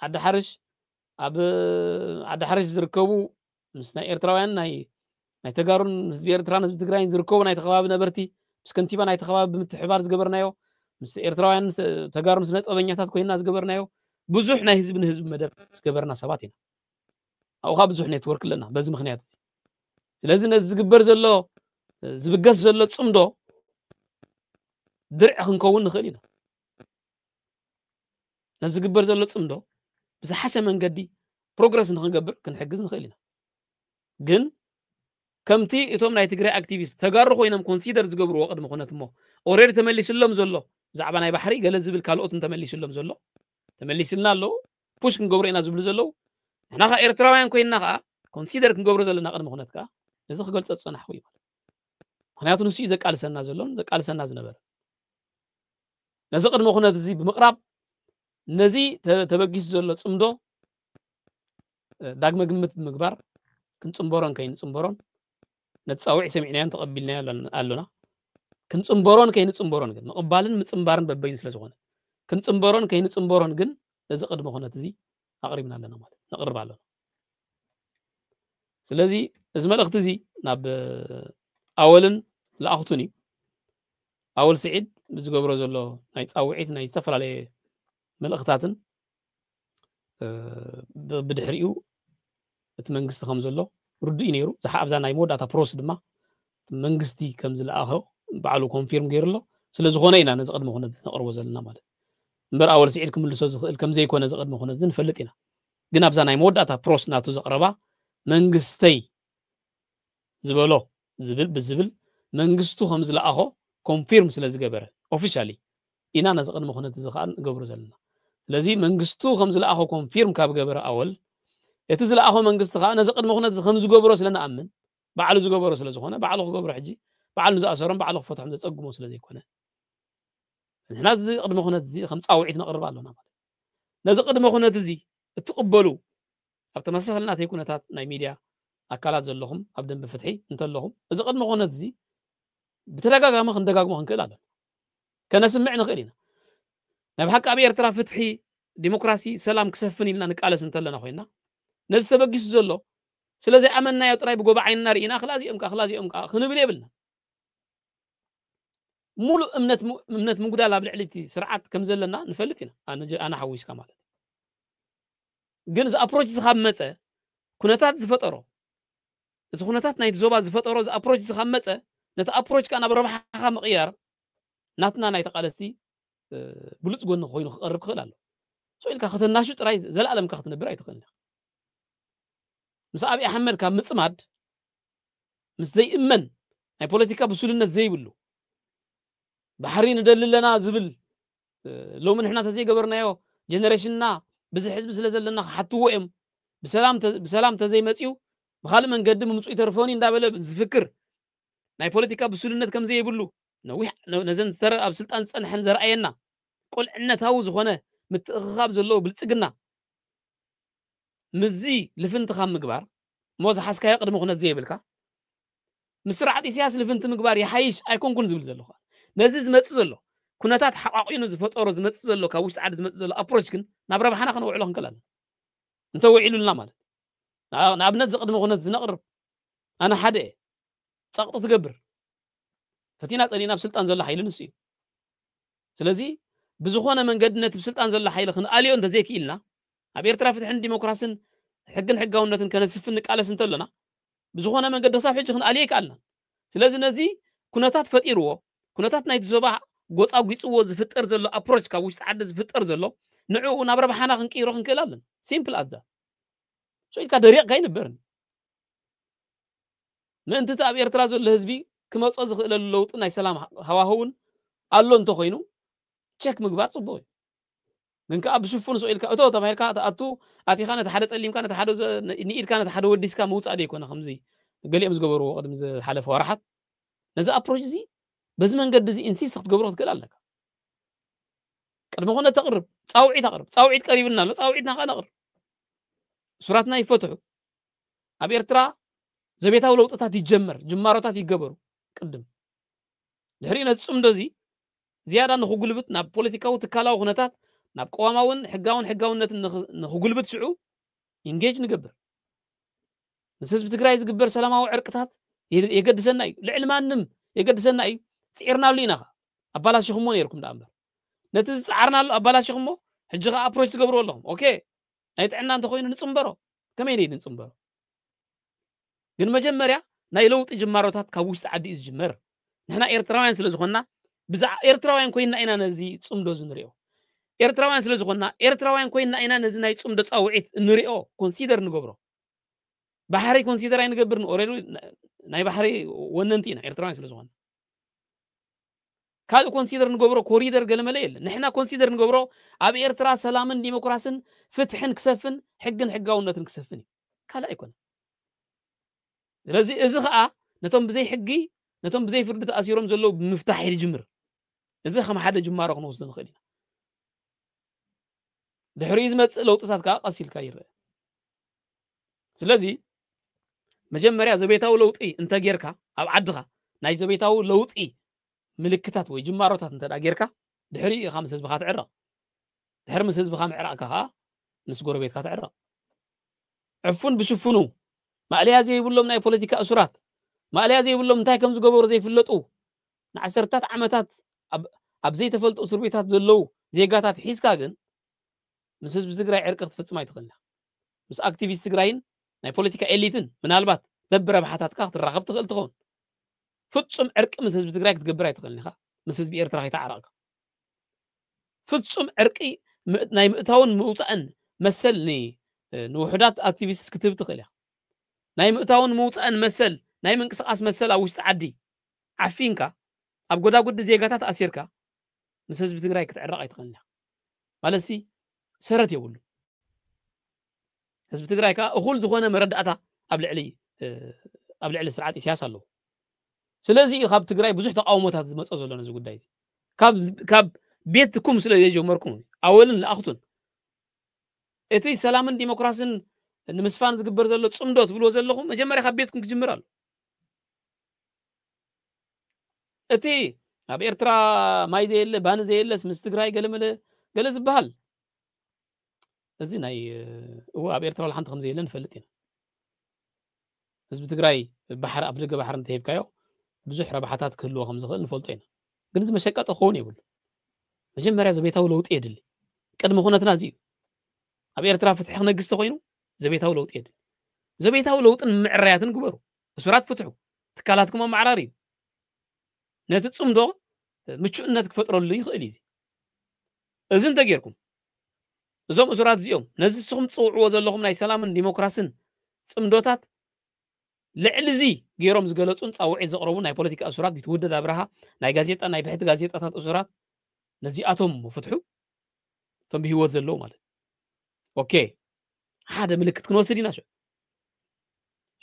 عد حرش أب عد حرش زركبو مسنا إيرتراويان ناي تجارون حزب إيرتران حزب تجراين زركوب ناي تخواب نبرتي بس كنتيبا ناي تخواب بمتحبار زجبرنايو مس إيرتراويان تجارون سنة أذنياتات كوينا زجبرنايو بزوح ناي حزب مدب زجبرنا سباتنا أو خاب بزوح نتورك لنا بز مخنيات لازم نزجبر زلوا زبجس زلوا تصمدو درع خنكون نخلينا نزجبر زلوا تصمدو بس حشة من قدي بروجرس نخنجبر كنحجز نخلينا ግን ከምቲ እቶም ናይ ትግራይ አክቲቪስት ተጋሩ ኮይኖም ኮንሲደር ዝገብሩ ወቅድ መኾነት እሞ ኦሬዲ ተመሊስሎም ዘሎ ዛዕባ ናይ ባሕሪ ገለ ዝብል ካልኦትን ተመሊስሎም ዘሎ ተመሊስልና ኣሎ ፑሽ ክንገብሮ ኢና ዝብሉ ዘለው ንሕና ኸ ኤርትራውያን ኮይንና ኸ ኮንሲደር ክንገብሮ ዘለና ቅድሚ ኩነት ከዓ እዚ ክገልፀ ዝፀናሕኹ እዩ ማለት ምክንያቱ ንሱ እዩ ዘቃልሰና ዘሎን ዘቃልሰና ዝነበረ ነዚ ቅድሚ ኩነት እዚ ብምቕራብ ነዚ ተበጊሱ ዘሎ ፅምዶ ዳግመ ግምት ብምግባር كنصنبرون كاين صنبرون نتصاوع سمعنايا تقبلنا አሉና كنصنبرون كاين صنبرون ግን መقبالن ምጽምባርን በበይን ስለዝኾነ كنصنبرون كاين صنبرون ግን እዚ ቅድመ ኩነት እዚ አቅሪብና ኣለና ማለት ነቅርብ ኣለና ስለዚ እዚ መልእኽቲ እዚ ናብ ኣወልን ለኣኽቱኒ ኣወል ስዒድ ብዝገብሮ ዘሎ ናይ ጻውዒት ናይ ዝተፈላለዩ መልእኽታትን ብድሕሪኡ እቲ መንግስቲ ከም ዘሎ ርዱኢ ነይሩ ዝሓብዛ ናይ መወዳእታ ፕሮሰስ ድማ መንግስቲ ከም ዝለኣኸ ባዕሉ ኮንፊርም ገይሩሎ ስለ ዝኾነ ኢና ነዚ ቅድመ ኩነት ነቕርቦ ዘለና ማለት እምበር ኣወል ስዒድ ክምልሶ ዝኽእል ከም ዘይኮነ እዚ ቅድመ ኩነት ንፈልጥ ኢና ግን ኣብዛ ናይ መወዳእታ ፕሮሰስ ናቱ ዘቕረባ መንግስተይ ዝበሎ ብዝብል መንግስቱ ከም ዝለኣኸ ኮንፊርም ስለ ዝገበረ ኦፊሻሊ ኢና ነዚ ቅድመ ኩነት እዚ ከዓ ንገብሮ ዘለና ስለዚ መንግስቱ ከም ዝለኣኸ ኮንፊርም ካብ ገበረ ኣወል እቲ ዝለኣኸ መንግስቲ ከዓ ነዚ ቅድመ ኩነት ከም ዝገብሮ ስለንኣምን ባዕሉ ዝገብሮ ስለ ዝኾነ ባዕሉ ክገብሮ ሕጂ ባዕሉ ዝኣሰሮም ባዕሉ ክፈትሖም ዘፀግሞ ስለ ዘይኮነ ንሕና እዚ ቅድመ ኩነት እዚ ከም ፃውዒት ነቕርብ ኣለና ማለት ነዚ ቅድመ ኩነት እዚ እትቕበሉ ኣብ ተመሳሰልና ተይኩነታት ናይ ሚድያ ኣካላት ዘለኹም ኣብ ደንብ ፍትሒ እንተለኹም እዚ ቅድመ ኮነት እዚ ብተደጋጋሚ ክንደጋግሞ ክንክእል ኣለና ከነስምዕ ንኽእል ኢና ናይ ብሓቂ ኣብ ኤርትራ ፍትሒ ዲሞክራሲ ሰላም ክሰፍን ኢልና ንቃለስ እንተለና ኮይና ነዚ ተበጊሱ ዘሎ ስለዚ ኣመናዮ ጥራይ ብጎባ ዓይንና ርኢና ክላዚኦም ክንብል የብልና ሙሉእ እምነት ምጉዳል ኣብ ልዕሊ እቲ ስርዓት ከም ዘለና ንፈልጥ ኢና ኣነ ሓዊስካ ማለት ግን እዚ ኣፕሮች እዚ ካብ መፀ ኩነታት ዝፈጠሮ እቲ ኩነታት ናይቲ ዞባ ዝፈጠሮ እዚ ኣፕሮች እዚ ካብ መፀ ነቲ ኣፕሮች ከዓ ናብ ረብሓኻ ምቕያር ናትና ናይ ተቃለስቲ ብሉፅ ጎኒ ኮይኑ ክቐርብ ክኽእል ኣሎ ኢልካ ከተናሹ ጥራይ ዘለኣለምካ ክትነብር ኣይትኽእልን ምስ ኣብይ ኣሕመድ ካብ ምፅማድ ምስ ዘይእመን ናይ ፖለቲካ ብሱልነት ዘይብሉ ባሕሪ ንደሊ ኣለና ዝብል ሎሚ ንሕና ተዘይገበርናዮ ጀነሬሽንና ብዚ ሕዝቢ ስለ ዘለና ክሓትዎ እዮም ብሰላም ተዘይመፅኡ ብካልእ መንገዲ ምምፅኡ ይተርፈኒ እንዳበለ ዝፍክር ናይ ፖለቲካ ብሱልነት ከም ዘይብሉ ነዊሕ ነዘን ኣብ ስልጣን ዝፀንሐን ዘርኣየና ቁልዕነታዊ ዝኾነ ምትእኽኻብ ዘለዎ ብልፅግና ምዚ ልፍንትኻ ምግባር ሞ ዝሓስካዮ ቅድሚ ኩነት ዘይብልካ ምስ ስርዓት ኢሳያስ ልፍንቲ ምግባር ይሓይሽ ኣይኮንኩን ዝብል ዘለኹ ነዚ ዝመፅእ ዘሎ ኩነታት ሓቋቂኑ ዝፈጠሮ ዝመፅእ ዘሎ ካብ ውሽጢ ዓዲ ዝመፅእ ዘሎ ኣፕሮች ግን ናብ ረብሓና ክነውዕሎ ክንክእል ኣለና እንተውዒሉልና ማለት ንኣብነት ዝቅድሚ ኩነት ዝነቕርብ ኣነ ሓደ እየ ፀቕጢ ትገብር ፈቲና ፀኒና ኣብ ስልጣን ዘሎ ሓይሊ ንሱ እዩ ስለዚ ብዝኾነ መንገዲ ነቲ ብስልጣን ዘሎ ሓይሊ ክንኣልዮ እንተዘይክኢልና ኣብ ኤርትራ ፍትሕን ዲሞክራስን ሕግን ሕጋውነትን ከነስፍን ንቃለስ እንተለና ብዝኾነ መንገዲ ክሳብ ሕጂ ክንኣልዮ ይከኣልና ስለዚ ነዚ ኩነታት ፈጢርዎ ኩነታት ናይቲ ዞባ ጎፃጉፅዎ ዝፍጠር ዘሎ ኣፕሮች ካብ ውሽጢ ዓዲ ዝፍጠር ዘሎ ንዕኡ ናብ ረብሓና ክንቅይሮ ክንክእል ኣለና ሲምፕል ኣዛ ኢልካ ደሪቕካ ይንበርኒ ምእንቲ እቲ ኣብ ኤርትራ ዘሎ ህዝቢ ክመፆ ዝኽእለሉ ለውጢ ናይ ሰላም ሃዋህውን ኣሎ እንተኮይኑ ቸክ ምግባር ፅቡቅ እዩ ግን ከዓ ብሽፉን ኢልካ እቶ ተባሂልካ ኣቱ ኣቲኻ ነቲ ሓደ ፀሊምካ ነቲ ሓደ ንኢድካ ነቲ ሓደ ወዲስካ ምውፃእ ደይኮነ ከምዚ ገሊኦም ዝገበርዎ ቅድሚ ዝሓለፈ ወርሓት ነዚ ኣፕሮች እዚ በዚ መንገዲ እዚ ኢንሲስት ክትገብሮ ክትክእል ኣለካ ቅድሚ ኩነት ተቕርብ ፃውዒት ኣቕርብ ፃውዒት ቀሪብና ኣሎ ፃውዒትና ከዓ ነቕርብ ሱራትና ይፈትሑ ኣብ ኤርትራ ዘቤታዊ ለውጥታት ይጀመር ጅማሮታት ይገበሩ ቅድም ድሕሪ ነዚ ፅምዶ እዚ ዝያዳ ንኽጉልብት ናብ ፖለቲካዊ ትካላዊ ኩነታት ናብ ቀዋማውን ሕጋውነትን ንኽጉልብት ሽዑ ኢንጌጅ ንገብር ምስ ህዝቢ ትግራይ ዝግበር ሰላማዊ ዕርቅታት የገድሰና እዩ ልዕሊ ማንም የገድሰና እዩ ፅዒርናሉ ኢና ኣባላሽኹሞ ነይርኩም ዳ እምበር ነቲ ዝፀዓርናሉ ኣባላሽኹሞ ሕጂ ከዓ ኣፕሮች ትገብሩ ኣለኹም ኦኬ ናይ ጥዕና እንተኮይኑ ንፅምበሮ ከመይ ነይ ንፅምበሮ ግን መጀመርያ ናይ ለውጢ ጅማሮታት ካብ ውሽጢ ዓዲ እዩ ዝጅመር ንሕና ኤርትራውያን ስለ ዝኾንና ብዛዕባ ኤርትራውያን ኮይንና ኢና ነዚ ፅምዶ ዝንሪኦ ኤርትራውያን ስለ ዝኾንና ኤርትራውያን ኮይንና ኢና ነዚ ናይ ፅምዶ ፃውዒት እንሪኦ ኮንሲደር ንገብሮ ባሕሪ ኮንሲደር ኣይንገብርን ኦሬዲ ናይ ባሕሪ ወነንቲ ኢና ኤርትራውያን ስለ ዝኾንና ካልእ ኮንሲደር ንገብሮ ኮሪደር ገለመለ የለን ንሕና ኮንሲደር ንገብሮ ኣብ ኤርትራ ሰላምን ዲሞክራስን ፍትሕን ክሰፍን ሕግን ሕጋውነትን ክሰፍን እዩ ካልእ ኣይኮነን ስለዚ እዚ ከዓ ነቶም ብዘይ ሕጊ ነቶም ብዘይ ፍርዲ ተኣሲሮም ዘለዉ ብምፍታሕ ይጅምር እዚ ከም ሓደ ጅማሮ ክንወስዶ ንኽእል ኢና ድሕሪኡ ዝመፅእ ለውጥታት ከዓ ቀሲልካ ይርአ ስለዚ መጀመርያ ዘቤታዊ ለውጢ እንተጌርካ ኣብ ዓድኻ ናይ ዘቤታዊ ለውጢ ምልክታት ወይ ጅማሮታት እንተዳ ጌርካ ድሕሪ ኢኻ ምስ ህዝብካ ትዕረቕ ድሕሪ ምስ ህዝብካ ምዕራቕካ ከዓ ምስ ጎረቤትካ ትዕረቕ ዕፉን ብሽፉኑ ማእልያ ዘይብሎም ናይ ፖለቲካ እሱራት ማእልያ ዘይብሎም እንታይ ከም ዝገበሩ ዘይፍለጡ ንዓሰርታት ዓመታት ኣብ ዘይተፈልጡ እስር ቤታት ዘለው ዜጋታት ሒዝካ ግን ምስ ህዝቢ ትግራይ ዕርቂ ክትፍፅም ኣይትኽእልና ምስ ኣክቲቪስት ትግራይን ናይ ፖለቲካ ኤሊትን ምናልባት በብረብሓታትካ ክትራኸብ ትኽእል ትኸውን ፍጹም ዕርቂ ምስ ህዝቢ ትግራይ ክትገብር ኣይትኽእልን ኢኻ ምስ ህዝቢ ኤርትራ ከይተዓረቕካ ፍጹም ዕርቂ ናይ ምእታውን ምውፃእን መሰል ንውሕዳት ኣክቲቪስት ክትህብ ትኽእል ኢኻ ናይ ምእታውን ምውፃእን መሰል ናይ ምንቅስቃስ መሰል ኣብ ውሽጢ ዓዲ ዓፊንካ ኣብ ጎዳጉዲ ዜጋታት ኣሲርካ ምስ ህዝቢ ትግራይ ክትዕረቕ ኣይትኽእልን ኢኻ ማለት ሲ ሰረት የብሉ ህዝቢ ትግራይ ከዓ እኹል ዝኾነ መረዳእታ ኣብ ልዕሊ ስርዓት ኢሳያስ ኣለዎ ስለዚ ካብ ትግራይ ብዙሕ ተቃውሞታት ዝመፀ ዘሎ ነዚ ጉዳይ እዚ ካብ ቤትኩም ስለ ዘይጀመርኩም ኣወልን ለኣኽቱን እቲ ሰላምን ዲሞክራስን ንምስፋን ዝግበር ዘሎ ጽምዶ ትብልዎ ዘለኹም መጀመርያ ካብ ቤትኩም ክጅምር ኣሎ እቲ ኣብ ኤርትራ ማይ ዘየለ ባኒ ዘየለስ ምስ ትግራይ ገለመለ ገለ ዝበሃል እዚ ናይ ኣብ ኤርትራ ሓንቲ ከም ዘየለ ንፈልጥ ኢና ህዝቢ ትግራይ ባሕሪ ኣብ ደገ ባሕሪ እንተሂብካዮ ብዙሕ ረብሓታት ክህልዎ ከም ዝኽእል ንፈልጦ ኢና ግን እዚ መሸቀጥ ክኸውን የብሉ መጀመርያ ዘቤታዊ ለውጢ የድሊ ቅድሚ ኩነትና እዚ ኣብ ኤርትራ ፍትሒ ክነግስ ተኮይኑ ዘቤታዊ ለውጢ የድሊ ዘቤታዊ ለውጥን ምዕራያትን ግበሩ እሱራት ፍትሑ ትካላትኩም ኣማዕራሪ እዩ ነቲ ጽምዶ ምቹእነት ክፈጥረሉ ይኽእል እዩ እዚ እንተጌርኩም እዞም እሱራት እዚኦም ነዚ ንስኹም ትፅውዕዎ ዘለኹም ናይ ሰላምን ዲሞክራስን ጽምዶታት ልዕሊ እዚ ገይሮም ዝገለጹን ጻውዒት ዘቕረቡ ናይ ፖለቲካ እሱራት ቢትውደድ ኣብርሃ ናይ ጋዜጣ ናይ ብሕቲ ጋዜጣታት እሱራት ነዚኣቶም ፍትሑ እቶም ብሂወት ዘለዉ ማለት ኦኬ ሓደ ምልክት ክንወስድ ኢና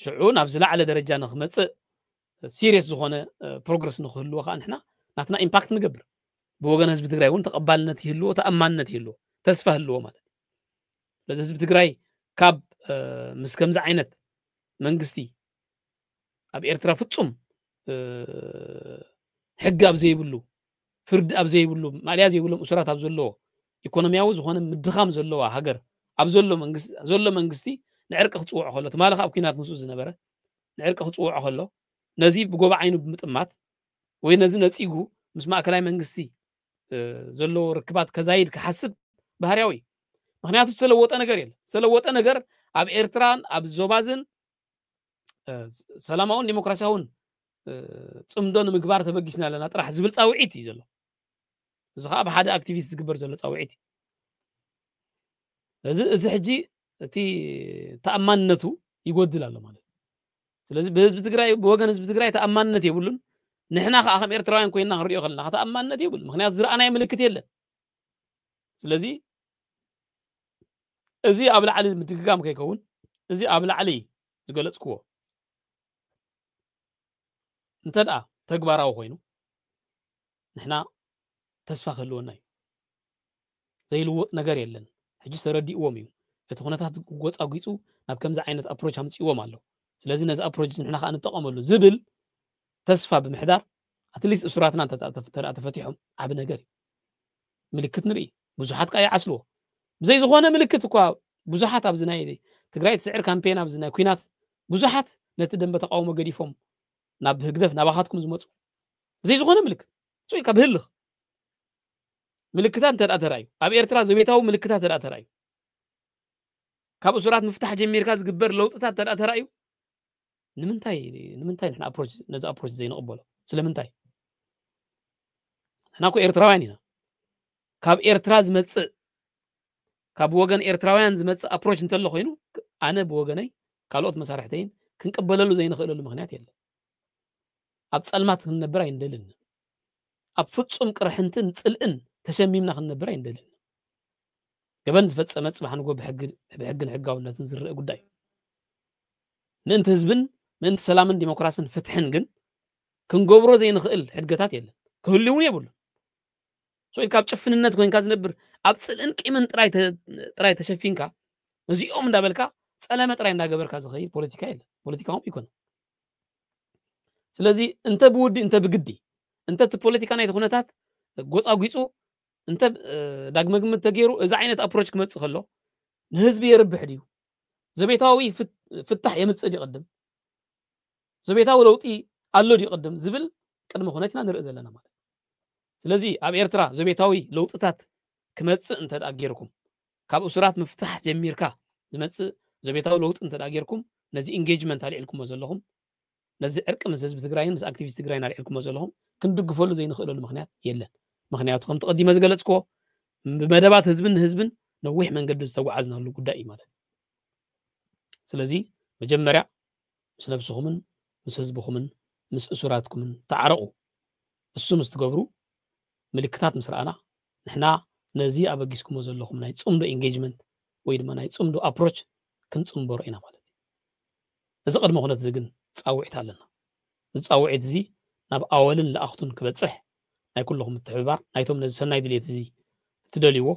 ሽዑ ናብ ዝለዓለ ደረጃ ንኽመጽእ ሲሪየስ ዝኾነ ፕሮግረስ ንኽህልዎ ከዓ ንሕና ናትና ኢምፓክት ንገብር ብወገን ህዝቢ ትግራይ እውን ተቐባልነት ይህልዎ ተኣማንነት ይህልዎ ተስፋ ህልዎ ማለት ስለዚ ህዝቢ ትግራይ ካብ ምስ ከምዚ ዓይነት መንግስቲ ኣብ ኤርትራ ፍጹም ሕጊ ኣብ ዘይብሉ ፍርዲ ኣብ ዘይብሉ ማልያ ዘይብሎም እሱራት ኣብ ዘለዎ ኢኮኖሚያዊ ዝኾነ ምድኻም ዘለዋ ሃገር ኣብ ዘሎ መንግስቲ ንዕርቂ ክፅውዖ ከሎ ትማሊ ኣብ ኩናት ምስኡ ዝነበረ ንዕርቂ ክፅውዖ ከሎ ነዚ ብጎባ ዓይኑ ብምጥማት ወይ ነዚ ነፂጉ ምስ ማእከላይ መንግስቲ ዘለዎ ርክባት ከዛይድ ክሓስብ ባህርያዊ ምክንያቱ ዝተለወጠ ነገር የለ ዝተለወጠ ነገር ኣብ ኤርትራን ኣብ ዞባዝን ሰላማውን ዲሞክራሲያውን ጽምዶ ንምግባር ተበጊስና ኣለና ጥራሕ ዝብል ጻውዒት እዩ ዘሎ እዚ ከዓ ብሓደ ኣክቲቪስት ዝግበር ዘሎ ጻውዒት እዩ እዚ ሕጂ እቲ ተኣማንነቱ ይጎድል ኣሎ ማለት ስለዚ ብህዝቢ ትግራይ ብወገን ህዝቢ ትግራይ ተኣማንነት የብሉን ንሕና ከዓ ከም ኤርትራውያን ኮይንና ክንሪኦ ከለና ተኣማንነት የብሉ ምክንያቱ ዝረኣናይ ምልክት የለን ስለዚ እዚ ኣብ ላዕሊ ምትግጋም ከይከውን እዚ ኣብ ላዕሊ ዝገለጽክዎ እንተ ደኣ ተግባራዊ ኮይኑ ንሕና ተስፋ ክህልወና እዩ ዘይልወጥ ነገር የለን ሕጂ ተረዲእዎም እዩ እቲ ኩነታት ጎፃጒፁ ናብ ከምዚ ዓይነት ኣፕሮች ኣምፂዎም ኣሎ ስለዚ ነዚ ኣፕሮች ንሕና ከዓ ንጠቐመሉ ዝብል ተስፋ ብምሕዳር ኣትሊስት እሱራትና ተፈቲሖም ዓብ ነገር እዩ ምልክት ንርኢ ብዙሓት ከዓ ይዓስልዎ ብዘይ ዝኾነ ምልክት እኳ ብዙሓት ኣብዚ ናይ ትግራይ ትስዕር ካምፔን ኣብዚ ናይ ኩናት ብዙሓት ነቲ ደንበ ተቃውሞ ገዲፎም ናብ ህግደፍ ናባኻትኩም ዝመፁ ብዘይ ዝኾነ ምልክት ኢልካ ብህልኽ ምልክታት እንተደኣ ተራእዩ ኣብ ኤርትራ ዘቤታዊ ምልክታት እንተደኣ ተራእዩ ካብ እሱራት ምፍታሕ ጀሚርካ ዝግበር ለውጥታት እንተደኣ ተራእዩ ንምንታይ ንሕና ኣፕሮች ነዚ ኣፕሮች ዘይንቕበሎ ስለምንታይ ንሕና እኮ ኤርትራውያን ኢና ካብ ኤርትራ ዝመፅእ ካብ ወገን ኤርትራውያን ዝመፅእ ኣፕሮች እንተሎ ኮይኑ ኣነ ብወገነይ ካልኦት መሳርሕተይን ክንቅበለሉ ዘይንኽእለሉ ምክንያት የለን ኣብ ጸልማት ክንነብር ኣይንደልን ኣብ ፍጹም ቅርሕንትን ጽልእን ተሸሚምና ክንነብር ኣይንደልን ገበን ዝፈጸመ ጽባሕ ንጎ ብሕግን ሕጋውነትን ዝርአ ጉዳይ ምእንቲ ህዝብን ምእንቲ ሰላምን ዲሞክራስን ፍትሕን ግን ክንገብሮ ዘይንኽእል ሕድገታት የለን ክህልው እውን የብሉ ኢልካ ኣብ ጭፍንነት ኮይንካ ዝነብር ኣብ ጽልእን ቂምን ጥራይ ተሸፊንካ እዚኦም እንዳበልካ ጸለመ ጥራይ እንዳገበርካ ዝኸይድ ፖለቲካ የለን ፖለቲካவும் ይኮነ ስለዚ እንተ ብውዲ እንተ ብግዲ እንተ እቲ ፖለቲካ ናይቲ ኩነታት ጎፃጒፁ እንተ ዳግመ ግምት ተገይሩ እዚ ዓይነት ኣፕሮች ክመጽእ ከሎ ንህዝቢ የርብሕ ድዩ ዘቤታዊ ፍታሕ የምጽእ ይቅድም ዘቤታዊ ለውጢ ኣሎ ይቅድም ዝብል ቅድመ ኩነትና ንርኢ ዘለና ማለት ስለዚ ኣብ ኤርትራ ዘቤታዊ ለውጥታት ክመጽእ እንተ ደኣ ገይርኩም ካብ እሱራት ምፍታሕ ጀሚርካ ዝመጽእ ዘቤታዊ ለውጢ እንተ ደኣ ገይርኩም ነዚ ኢንጌጅመንት ኣልዒልኩሞ ዘለኹም ነዚ ዕርቂ ምስ ህዝቢ ትግራይን ምስ ኣክቲቪስት ትግራይን ኣልዒልኩሞ ዘለኹም ክንድግፈሉ ዘይንኽእለሉ ምክንያት የለን ምክንያቱ ከም ተቐዲመ ዝገለጽክዎ ብመደባት ህዝብን ንህዝብን ነዊሕ መንገዲ ዝተጓዓዝናሉ ጉዳይ እዩ ማለት ስለዚ መጀመርያ ምስ ነብስኹምን ምስ ህዝብኹምን ምስ እሱራትኩምን ተዓረቑ እሱ ምስ ትገብሩ ምልክታት ምስ ረኣና ንሕና ነዚ ኣበጊስኩሞ ዘለኹም ናይ ጽምዶ ኢንጌጅመንት ወይ ድማ ናይ ጽምዶ ኣፕሮች ክንጽምበሮ ኢና ማለት እዩ እዚ ቅድመ ኩነት እዚ ግን ጻውዒት ኣለና እዚ ጻውዒት እዚ ናብ ኣወልን ለኣኽቱን ክበጽሕ ናይ ኩልኹም ምትሕብባር ናይቶም ነዚ ሰናይ ድሌት እዚ እትደልይዎ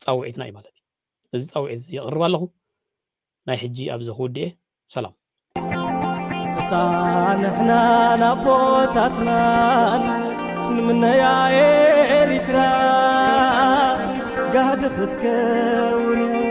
ጻውዒትና እዩ ማለት እዩ እዚ ጻውዒት እዚ የቕርብ ኣለኹ ناي حجي أبز خودي سلام نحنا نبوتاتنا من يا إريترا قاعد خدكوني